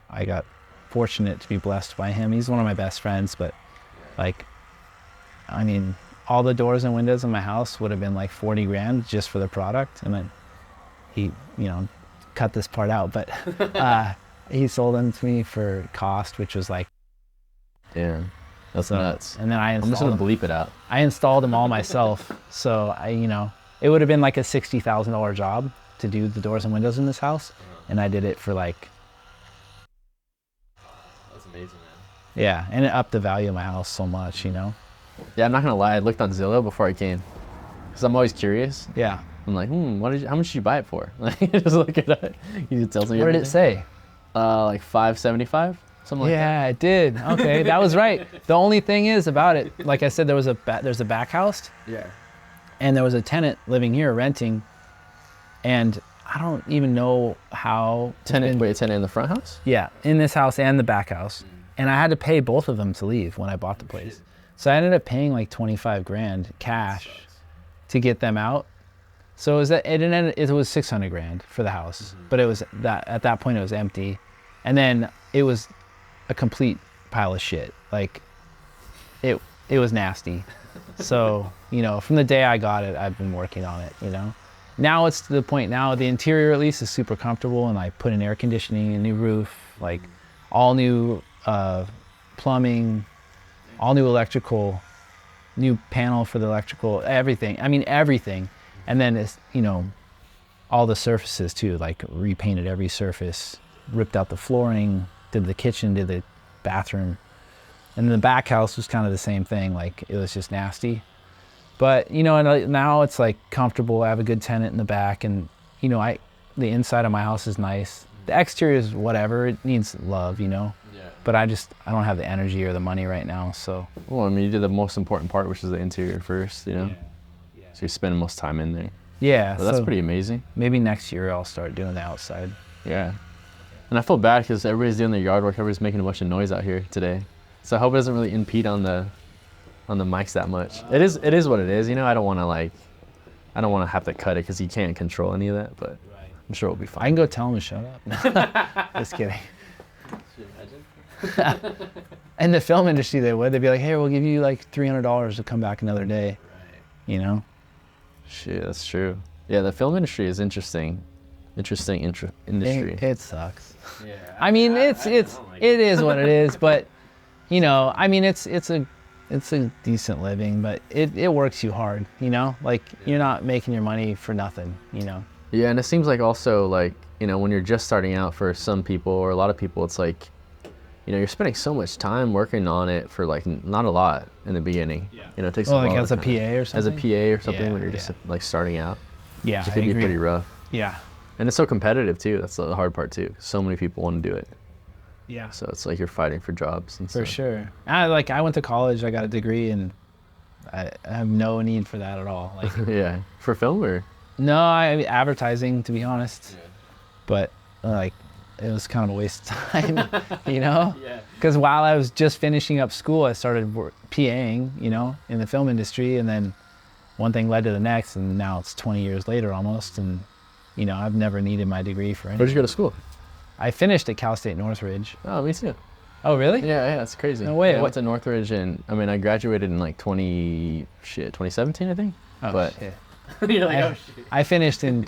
I got fortunate to be blessed by him. He's one of my best friends, but like, I mean, all the doors and windows in my house would have been like 40 grand just for the product. And then he, you know, cut this part out, but he sold them to me for cost, which was like, Damn, that's nuts. and then I'm just gonna bleep it out. I installed them all myself. So you know, it would have been like a $60,000 job to do the doors and windows in this house. And I did it for like, That's amazing, man. yeah. And it upped the value of my house so much, you know? Yeah, I'm not gonna lie. I looked on Zillow before I came, because I'm always curious. Yeah. I'm like, how much did you buy it for? Like, just look at it. You tells me. What did it say? Like $575, something like that. Yeah, it did. Okay, that was right. The only thing is about it, like I said, there's a back house, Yeah. and there was a tenant living here renting, and I don't even know how. A tenant in the front house? Yeah, in this house and the back house, and I had to pay both of them to leave when I bought the place. So I ended up paying like 25 grand cash to get them out. So it was 600 grand for the house, but it was at that point it was empty, and then it was a complete pile of shit. Like it was nasty. So, you know, from the day I got it, I've been working on it, you know. Now it's to the point now, the interior at least is super comfortable, and I put in air conditioning, a new roof, like all new plumbing, all new electrical, new panel for the electrical, everything. I mean, everything. And then it's, you know, all the surfaces too, like repainted every surface, ripped out the flooring, did the kitchen, did the bathroom. And the back house was kind of the same thing. Like it was just nasty. But, you know, and now it's like comfortable. I have a good tenant in the back, and, you know, the inside of my house is nice. The exterior is whatever. It needs love, you know. Yeah. But I don't have the energy or the money right now, so. Well, I mean, you did the most important part, which is the interior first, you know? Yeah. So you're spending most time in there. Yeah. So that's pretty amazing. Maybe next year I'll start doing the outside. Yeah. And I feel bad because everybody's doing their yard work. Everybody's making a bunch of noise out here today. So I hope it doesn't really impede on the mics that much. It is what it is, you know? I don't want to have to cut it because you can't control any of that, but I'm sure we'll be I fine. can go tell him to shut up. Just kidding. Should you imagine? In the film industry, they would. They'd be like, hey, we'll give you like $300 to come back another day. Right. You know? Shit, that's true. Yeah, the film industry is interesting. Industry. It sucks. Yeah. I mean, I it don't like is what it is, but you know, I mean, it's a decent living, but it works you hard, you know? Like you're not making your money for nothing, you know? Yeah, and it seems like also like, you know, when you're just starting out, for some people or a lot of people, it's like, you know, you're spending so much time working on it for like not a lot in the beginning. Yeah. You know, it takes Well, a like while as to a PA or something? as a PA or something Yeah, when you're just yeah. like starting out. Yeah, It I can be agree. pretty rough. Yeah. And it's so competitive too. That's the hard part too. So many people want to do it. Yeah. So it's like you're fighting for jobs and For stuff. sure. I went to college, I got a degree, and I have no need for that at all. Like, Yeah. For film or? no, advertising, to be honest. Yeah. But like, it was kind of a waste of time, you know? Yeah. Because while I was just finishing up school, I started PAing, you know, in the film industry, and then one thing led to the next, and now it's 20 years later almost, and you know, I've never needed my degree for anything. Where'd you go to school? I finished at Cal State Northridge. Oh, me too. Oh, really? Yeah, that's crazy. No way. Yeah, I went to Northridge, and I mean, I graduated in like 2017, I think. Oh, But- shit. You're like, I, oh shit. I finished in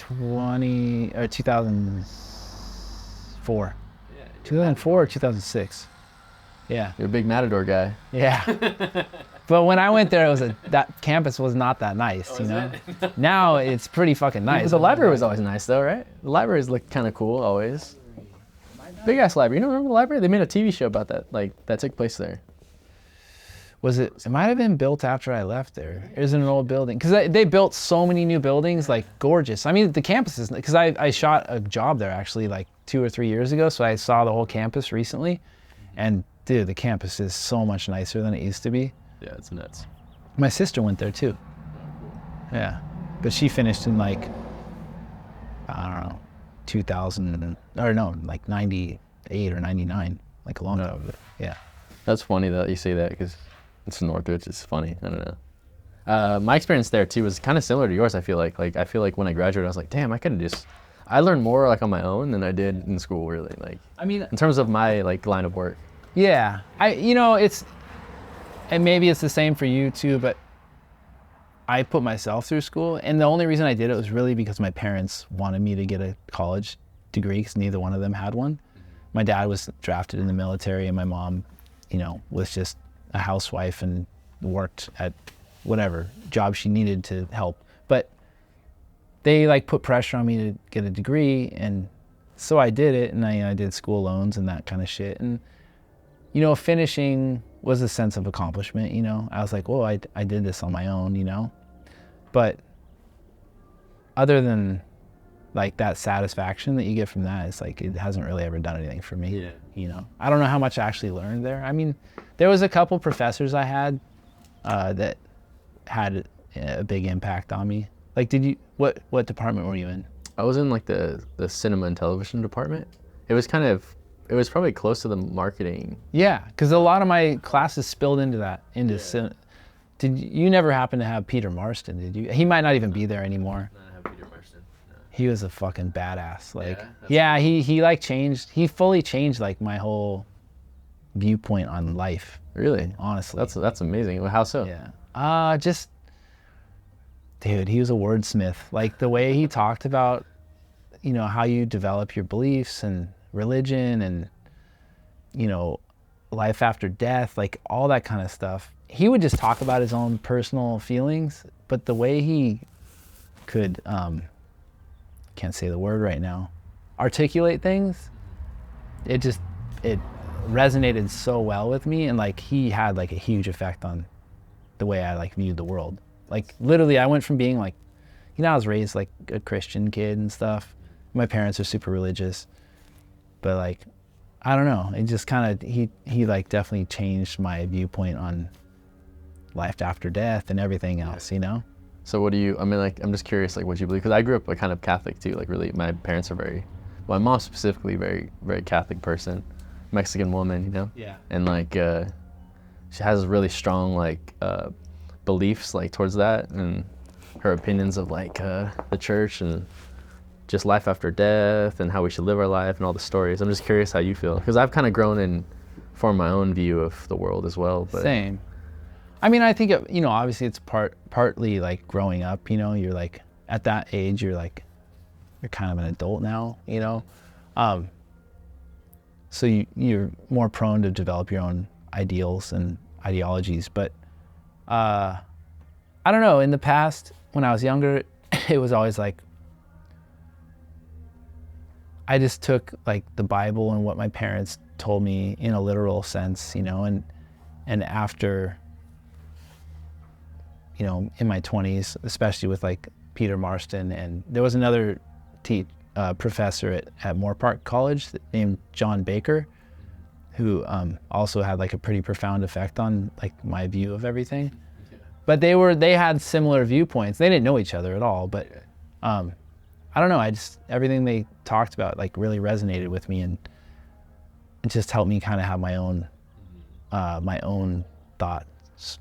2004. Yeah. 2004 or 2006. Yeah. You're a big Matador guy. Yeah. But when I went there, that campus was not that nice, Oh, you is know? it? Now it's pretty fucking nice. The library was always nice though, right? The libraries look kind of cool always. Big ass library. You don't remember the library? They made a TV show about that. Like that took place there. It might have been built after I left there. It was in an old building. Because they built so many new buildings, like gorgeous. I mean, the campus is, because I shot a job there actually like 2 or 3 years ago. So I saw the whole campus recently. And dude, the campus is so much nicer than it used to be. Yeah, it's nuts. My sister went there too. Yeah. But she finished in like, I don't know, 2000, or no, like 98 or 99, like a long time ago. Yeah. That's funny that you say that because it's Northridge. It's funny. I don't know. My experience there too was kind of similar to yours. I feel like I feel like when I graduated, I was like, damn, I learned more like on my own than I did in school. Really, like I mean, in terms of my like line of work. yeah, and maybe it's the same for you too, but I put myself through school, and the only reason I did it was really because my parents wanted me to get a college degree because neither one of them had one. My dad was drafted in the military, and my mom, you know, was just a housewife and worked at whatever job she needed to help. But they like put pressure on me to get a degree, and so I did it, and I did school loans and that kind of shit. And you know, finishing was a sense of accomplishment, you know. I was like, whoa, I did this on my own, you know. But other than like that satisfaction that you get from that, it's like it hasn't really ever done anything for me. Yeah. You know, I don't know how much I actually learned there. I mean, there was a couple professors I had that had a big impact on me. Like, what department were you in? I was in like the cinema and television department. It was probably close to the marketing. Yeah, because a lot of my classes spilled into that, Did you never happen to have Peter Marston, did you? He might not even be there anymore. No, I have Peter Marston. No. He was a fucking badass. Like, Yeah? That's he fully changed like my whole viewpoint on life, Really? honestly. That's amazing. How so? Yeah. Dude, he was a wordsmith. Like the way he talked about, you know, how you develop your beliefs and religion and, you know, life after death, like all that kind of stuff. He would just talk about his own personal feelings, but the way he could, can't say the word right now, articulate things, it resonated so well with me. And like, he had like a huge effect on the way I like viewed the world. Like literally I went from being like, you know, I was raised like a Christian kid and stuff. My parents are super religious, but like, I don't know. It just kind of, he like definitely changed my viewpoint on life after death and everything else, you know? So I'm just curious, like what you believe, because I grew up like kind of Catholic too. Like really, my parents are my mom specifically, very, very Catholic person, Mexican woman, you know? Yeah. And like, she has really strong like beliefs like towards that and her opinions of like the church and just life after death and how we should live our life and all the stories. I'm just curious how you feel, because I've kind of grown and formed my own view of the world as well. But Same. I mean, I think, obviously it's partly like growing up, you're like, at that age, you're kind of an adult now, so you're more prone to develop your own ideals and ideologies. But I don't know, in the past, when I was younger, it was always like, I just took like the Bible and what my parents told me in a literal sense, and after, in my 20s, especially with like Peter Marston, and there was another professor at Moore Park College named John Baker, who also had like a pretty profound effect on like my view of everything. But they had similar viewpoints. They didn't know each other at all, but I don't know, everything they talked about like really resonated with me, and it just helped me kind of have my own thoughts,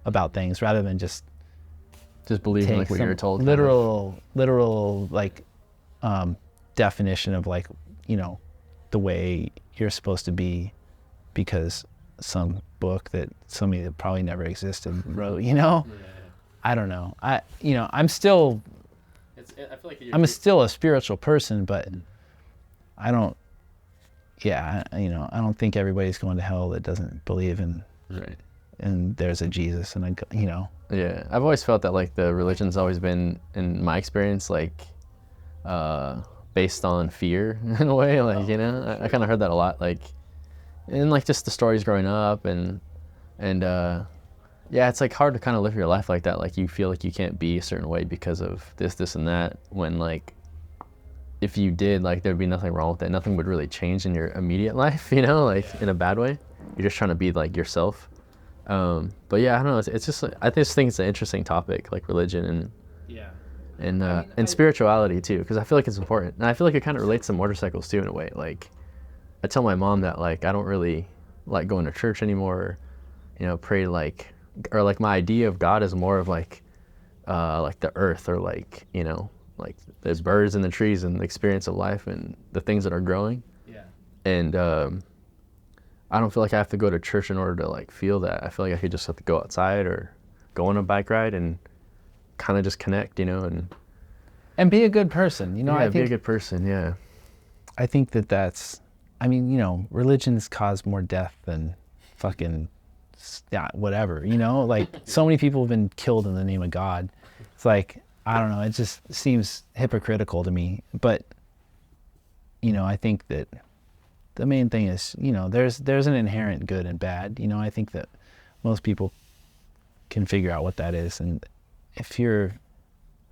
about things, rather than just believing like what you were told. Literal like definition of like, the way you're supposed to be because some book that somebody that probably never existed wrote, I don't know. I'm still I feel like still a spiritual person, but I don't think everybody's going to hell that doesn't believe in Right. and there's a Jesus and Yeah, I've always felt that like the religion's always been, in my experience, like based on fear in a way. Like, I kind of heard that a lot, like in like just the stories growing up, and yeah, it's like hard to kind of live your life like that. Like you feel like you can't be a certain way because of this and that, when like if you did, like there'd be nothing wrong with it. Nothing would really change in your immediate life, like in a bad way. You're just trying to be like yourself. But yeah, I don't know. It's just, I just think it's an interesting topic, like religion and spirituality too, because I feel like it's important. And I feel like it kind of relates to motorcycles too in a way. Like I tell my mom that like I don't really like going to church anymore, pray like, or like my idea of God is more of like the earth, or like, like there's birds in the trees and the experience of life and the things that are growing. Yeah. And I don't feel like I have to go to church in order to like feel that. I feel like I could just have to go outside or go on a bike ride and kind of just connect, and be a good person. I think be a good person. Yeah. I think that's, religions cause more death than fucking whatever, like so many people have been killed in the name of God. It's like, I don't know, it just seems hypocritical to me. But I think that the main thing is, there's an inherent good and bad. I think that most people can figure out what that is, and if you're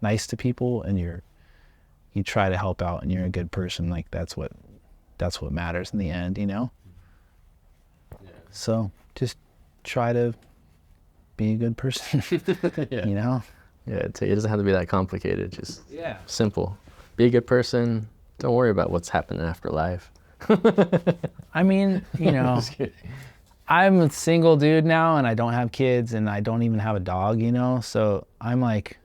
nice to people and you try to help out and you're a good person, like that's what matters in the end, Yeah. So just try to be a good person. Yeah. Yeah, it doesn't have to be that complicated. Just simple. Be a good person. Don't worry about what's happening after life. I mean, Just kidding. I'm a single dude now, and I don't have kids, and I don't even have a dog, so I'm like,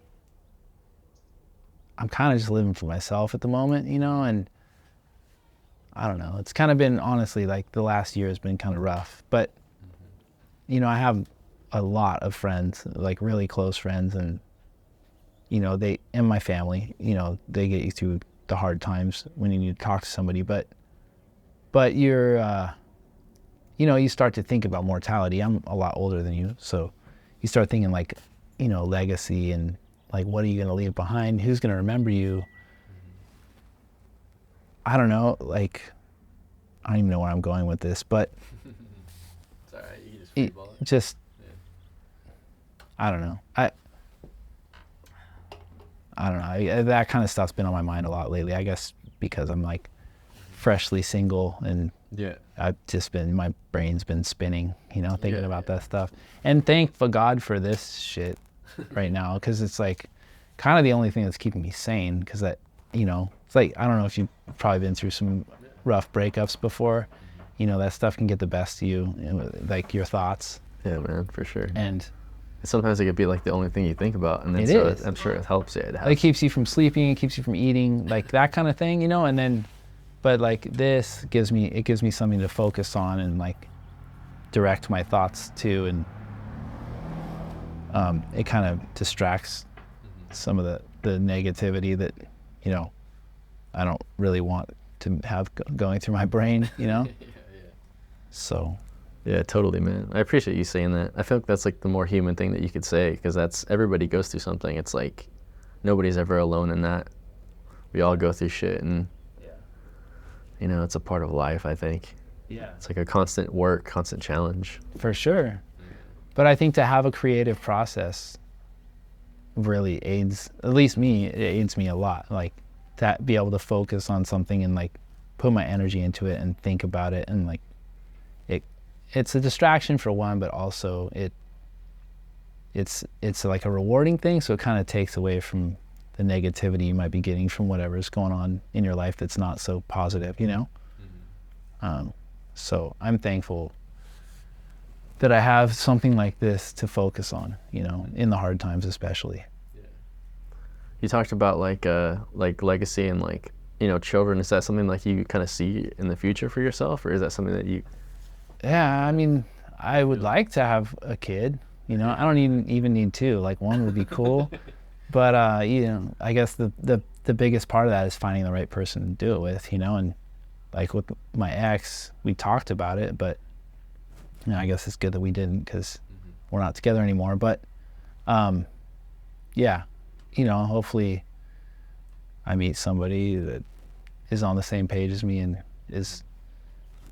I'm kind of just living for myself at the moment, and I don't know, it's kind of been, honestly, like the last year has been kind of rough, but I have a lot of friends, like really close friends, and they, and my family, they get you through the hard times when you need to talk to somebody, but you're you start to think about mortality. I'm a lot older than you, so you start thinking like, legacy, and like, what are you going to leave behind? Who's going to remember you? I don't know, like, I don't even know where I'm going with this, but It's all right. You can just freeball it. just, Yeah. I don't know. I don't know. That kind of stuff's been on my mind a lot lately, I guess, because I'm like freshly single, and Yeah. my brain's been spinning, thinking about that stuff. And thank God for this shit right now, because it's like kind of the only thing that's keeping me sane, because that, it's like, I don't know if you've probably been through some rough breakups before, that stuff can get the best of you, like your thoughts. Yeah, man, for sure. And sometimes it could be like the only thing you think about, and then It so is. I'm sure it helps. Yeah, It keeps you from sleeping, it keeps you from eating, like that kind of thing, you know. And then, but like this gives me something to focus on and like direct my thoughts to, and it kind of distracts some of the negativity that, you know, I don't really want to have going through my brain, you know. So Yeah, totally, man. I appreciate you saying that. I feel like that's like the more human thing that you could say, because that's, everybody goes through something. It's like nobody's ever alone in that. We all go through shit, and you know, it's a part of life, I think. yeah, It's like a constant work, constant challenge. for sure. But I think to have a creative process really aids, at least me, it aids me a lot. Like to be able to focus on something and like put my energy into it and think about it, and like it's a distraction for one, but also it's like a rewarding thing. So it kind of takes away from the negativity you might be getting from whatever's going on in your life that's not so positive, you know. So I'm thankful that I have something like this to focus on, you know, in the hard times especially. You talked about like legacy and like, you know, children. Is that something like you kind of see in the future for yourself, or is that something that you? Yeah, I mean, I would like to have a kid, you know. I don't even need two. Like one would be cool. But you know, I guess the biggest part of that is finding the right person to do it with, you know. And like with my ex, we talked about it, but you know, I guess it's good that we didn't, because we're not together anymore. But yeah, you know, hopefully I meet somebody that is on the same page as me and is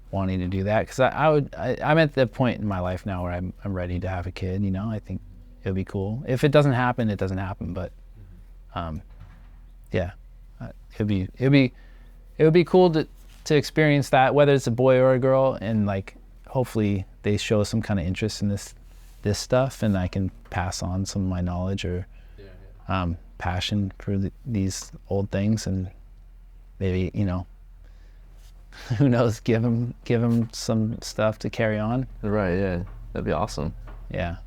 wanting to do that, because I'm at the point in my life now where I'm ready to have a kid, you know. I think it would be cool. If it doesn't happen, it doesn't happen, but yeah, it would be cool to experience that, whether it's a boy or a girl, and like hopefully they show some kind of interest in this stuff, and I can pass on some of my knowledge or passion for these old things, and maybe, you know, who knows, give them some stuff to carry on. Right, yeah, that'd be awesome. Yeah,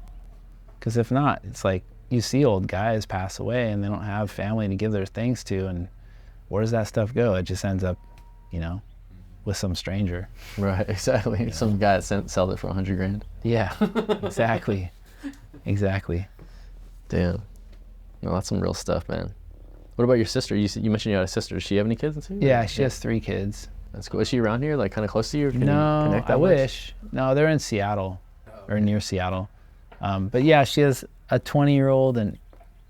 because if not, it's like you see old guys pass away and they don't have family to give their things to, and where does that stuff go? It just ends up, you know, with some stranger. Right, exactly. Some guy that sold it for $100,000. Yeah, exactly. Damn. No, that's some real stuff, man. What about your sister? You mentioned you had a sister. Does she have any kids too? Yeah, she has 3 kids. That's cool. Is she around here, like kind of close to you? Or can you No, connect I that much? wish. No, they're in Seattle, or near Seattle. But yeah, she has a 20-year-old, an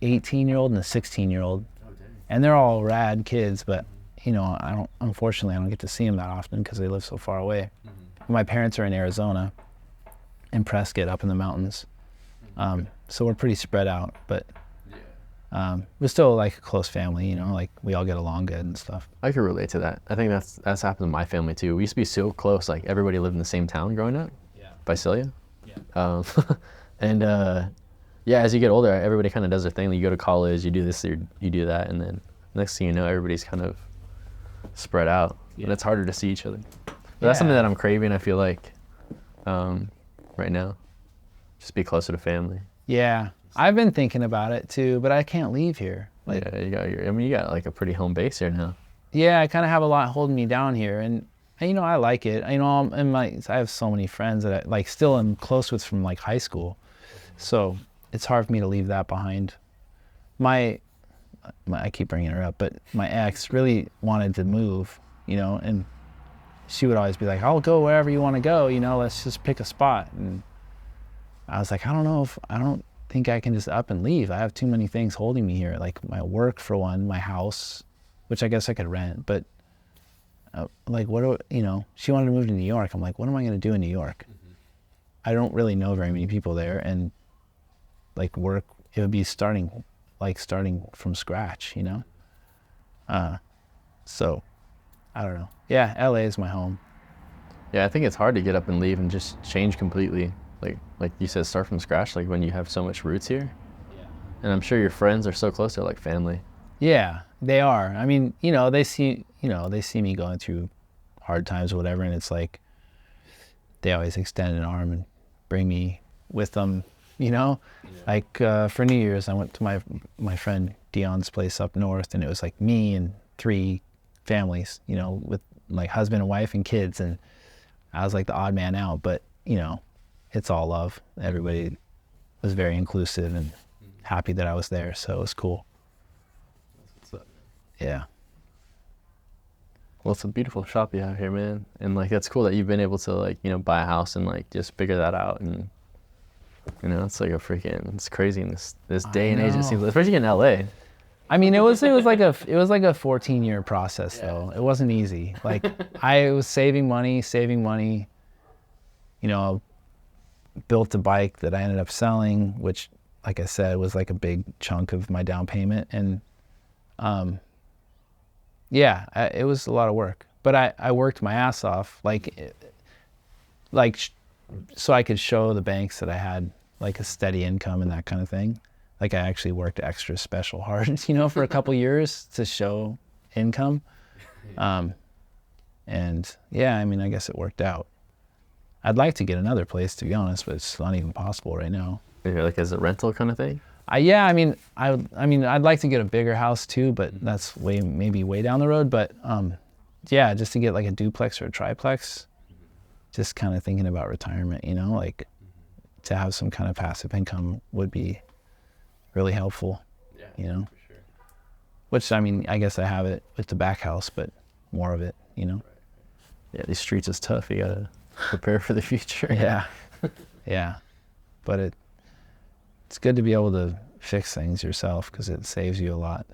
18-year-old, and a 16-year-old. Oh, dang. And they're all rad kids, but you know, unfortunately I don't get to see them that often because they live so far away. My parents are in Arizona, in Prescott, up in the mountains. So we're pretty spread out, but we're still like a close family, you know, like we all get along good and stuff. I could relate to that. I think that's happened to my family too. We used to be so close, like everybody lived in the same town growing up. Yeah. Visalia. Yeah. And yeah, as you get older, everybody kind of does their thing. You go to college, you do this, you do that, and then next thing you know, everybody's kind of spread out. Yeah. And it's harder to see each other. But that's something that I'm craving, I feel like, right now. Just be closer to family. Yeah, I've been thinking about it too, but I can't leave here. Like, Yeah, you got like a pretty home base here now. yeah, I kind of have a lot holding me down here, and you know, I like it. You know, I have so many friends that I like still am close with from like high school, so it's hard for me to leave that behind. I keep bringing her up, but my ex really wanted to move, you know, and she would always be like, "I'll go wherever you want to go, you know, let's just pick a spot." And I was like, I don't think I can just up and leave. I have too many things holding me here, like my work for one, my house, which I guess I could rent, but like you know, she wanted to move to New York. I'm like, what am I going to do in New York? I don't really know very many people there, and like work, it would be starting from scratch, you know? So I don't know. Yeah, LA is my home. Yeah, I think it's hard to get up and leave and just change completely. Like you said, start from scratch, like when you have so much roots here. Yeah. And I'm sure your friends are so close, they're like family. Yeah, they are. I mean, you know, they see me going through hard times or whatever, and it's like they always extend an arm and bring me with them. you know? Yeah. Like for New Year's, I went to my friend Dion's place up north, and it was like me and 3 families, you know, with like husband and wife and kids, and I was like the odd man out, but you know, it's all love. Everybody was very inclusive and happy that I was there, so it was cool. That's what's up. Yeah. Well, it's a beautiful shop you have here, man. And like, that's cool that you've been able to like, you know, buy a house and like just figure that out. And, you know, it's like it's crazy in this day and age. It know. seems, especially in LA. I mean, it was like a 14-year process though. It wasn't easy. Like I was saving money, you know, built a bike that I ended up selling, which like I said, was like a big chunk of my down payment. And, it was a lot of work, but I worked my ass off so I could show the banks that I had like a steady income and that kind of thing. Like I actually worked extra special hard, you know, for a couple years to show income. And yeah, I mean, I guess it worked out. I'd like to get another place, to be honest, but it's not even possible right now. Maybe like as a rental kind of thing. I mean, I'd like to get a bigger house too, but that's maybe way down the road. But yeah, just to get like a duplex or a triplex, just kind of thinking about retirement, you know, like to have some kind of passive income would be really helpful, Yeah, you know. for sure. Which, I mean, I guess I have it with the back house, but more of it, you know. Yeah, these streets is tough. You gotta prepare for the future. Yeah, yeah, but it's good to be able to fix things yourself because it saves you a lot.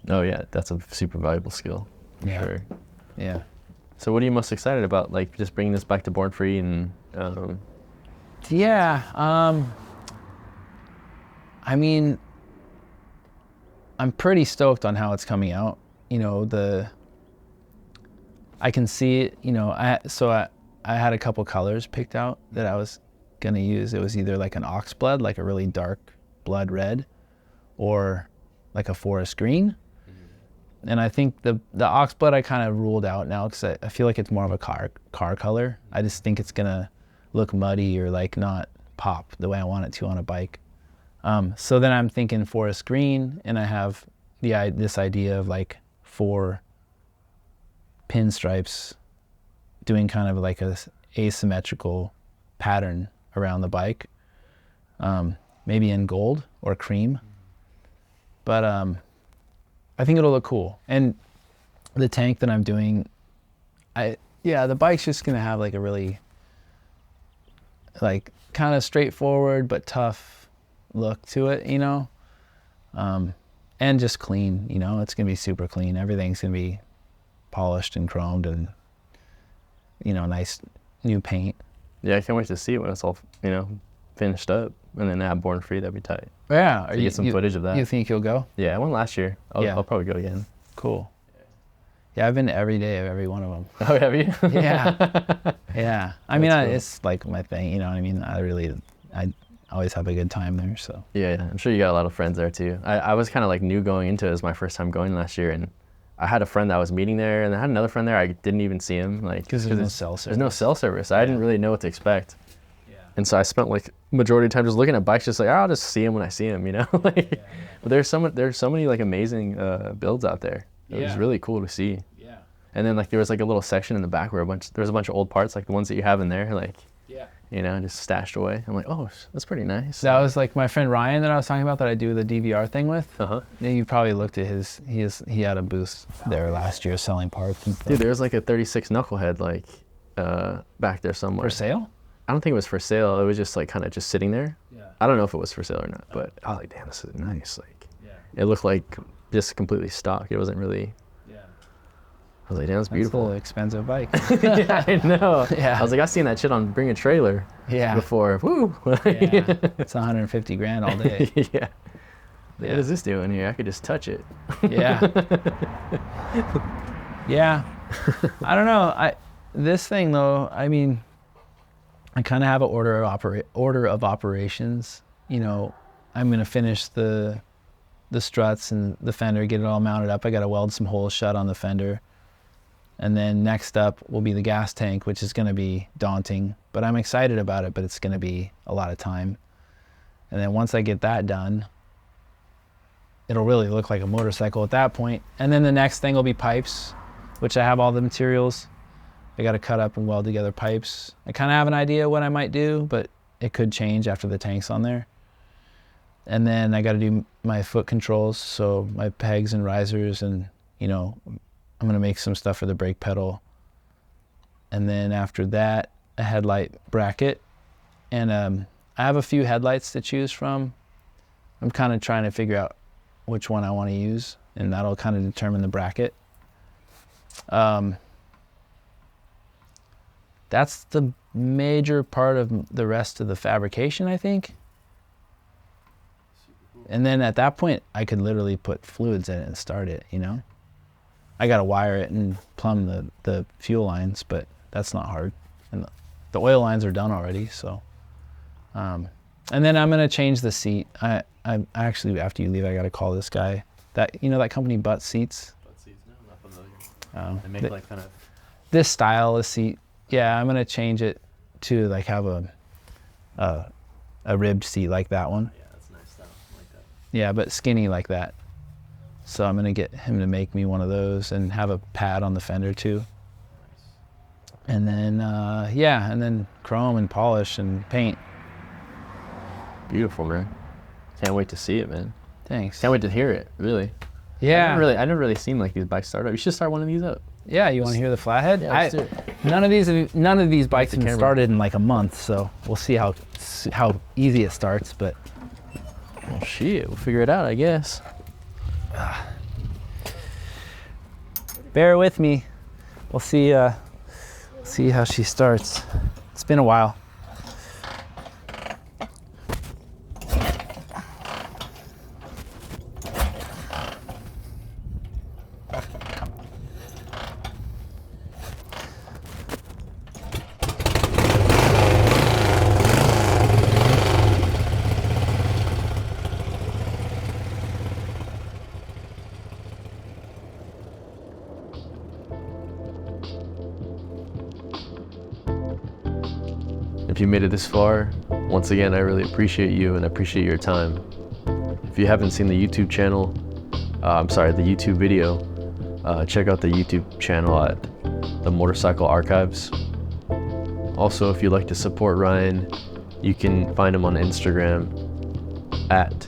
Oh yeah, that's a super valuable skill. For Yeah. sure. Yeah. So what are you most excited about? Like just bringing this back to Born Free and Yeah. I mean, I'm pretty stoked on how it's coming out. You know, I can see it, you know, I had a couple colors picked out that I was going to use. It was either like an ox blood, like a really dark blood red, or like a forest green. And I think the ox blood I kind of ruled out now because I feel like it's more of a car color. I just think it's going to look muddy or like not pop the way I want it to on a bike. So then I'm thinking forest green, and I have this idea of like 4 pinstripes doing kind of like a asymmetrical pattern around the bike, maybe in gold or cream. But I think it'll look cool. And the tank that I'm doing, the bike's just gonna have like a really like kind of straightforward but tough look to it, you know, and just clean, you know. It's gonna be super clean. Everything's gonna be polished and chromed and, you know, nice new paint. yeah, I can't wait to see it when it's all, you know, finished up and then have Born Free. That'd be tight. Yeah, To get some footage of that. You think you'll go? Yeah, I went last year. Yeah. I'll probably go again. Cool. Yeah, I've been to every day of every one of them. Oh, have you? Yeah. Yeah. I mean, That's cool. it's like my thing, you know what I mean? I always have a good time there, so. Yeah, I'm sure you got a lot of friends there too. I was kind of like new going into it. It was my first time going last year, and I had a friend that I was meeting there, and I had another friend there. I didn't even see him, like Because there's no cell service. there's no cell service. I didn't really know what to expect, Yeah. and so I spent like majority of the time just looking at bikes, just like, oh, I'll just see him when I see him, you know. Like, but there's so many like amazing builds out there. It was Yeah. really cool to see. Yeah. And then like there was like a little section in the back where there was a bunch of old parts, like the ones that you have in there, like, Yeah. you know, just stashed away. I'm like, oh, that's pretty nice. That was like my friend Ryan that I was talking about that I do the DVR thing with. Uh-huh. Yeah, you probably looked at he had a booth there last year selling parts and stuff. Dude, there was like a 36 knucklehead like back there somewhere. For sale? I don't think it was for sale. It was just like kind of just sitting there. Yeah. I don't know if it was for sale or not, but I was like, damn, this is nice. Like, Yeah. it looked like just completely stock. It wasn't really. Yeah. I was like, damn, that's That's a beautiful. expensive bike. Yeah, I know. Yeah. I was like, I've seen that shit on Bring a Trailer Yeah. before. Woo. Yeah. It's 150 grand all day. Yeah. Yeah. What is this doing here? I could just touch it. Yeah. Yeah. I don't know. This thing though, I mean, I kind of have an order of operations. You know, I'm gonna finish the struts and the fender, get it all mounted up. I gotta weld some holes shut on the fender. And then next up will be the gas tank, which is gonna be daunting, but I'm excited about it, but it's gonna be a lot of time. And then once I get that done, it'll really look like a motorcycle at that point. And then the next thing will be pipes, which I have all the materials. I got to cut up and weld together pipes. I kind of have an idea what I might do, but it could change after the tank's on there. And then I got to do my foot controls, so my pegs and risers, and you know, I'm gonna make some stuff for the brake pedal. And then after that, a headlight bracket. And I have a few headlights to choose from. I'm kind of trying to figure out which one I want to use, and that'll kind of determine the bracket. That's the major part of the rest of the fabrication, I think. And then at that point, I could literally put fluids in it and start it, you know? I got to wire it and plumb the fuel lines, but that's not hard. And the oil lines are done already, so. And then I'm going to change the seat. I actually, after you leave, I got to call this guy. That, you know, that company, Butt Seats? Butt Seats, no, I'm not familiar. They make like kind of... This style of seat, yeah, I'm going to change it to like have a ribbed seat like that one. Yeah, that's a nice style. I like that. Yeah, but skinny like that. So I'm gonna get him to make me one of those and have a pad on the fender too. Nice. And then, yeah, and then chrome and polish and paint. Beautiful, man. Can't wait to see it, man. Thanks. Can't wait to hear it, really. Yeah. I never really seen like these bikes start up. You should start one of these up. Yeah, you want to hear the Flathead? Yeah, let's do it. None of these bikes the have camera. started in like a month, so we'll see how easy it starts. But Well, shit, we'll figure it out, I guess. bear with me. We'll see how she starts. It's been a while. If you made it this far, once again, I really appreciate you and I appreciate your time. If you haven't seen the YouTube channel, the YouTube video, check out the YouTube channel at the Motorcycle Archives. Also, if you'd like to support Ryan, you can find him on Instagram at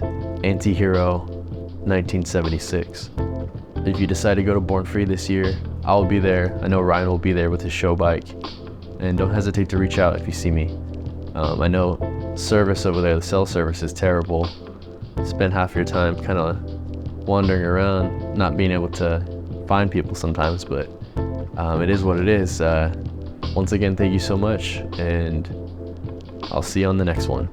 antihero1976. If you decide to go to Born Free this year, I'll be there. I know Ryan will be there with his show bike. And don't hesitate to reach out if you see me. I know service over there, the cell service is terrible. Spend half your time kind of wandering around, not being able to find people sometimes, but it is what it is. Once again, thank you so much, and I'll see you on the next one.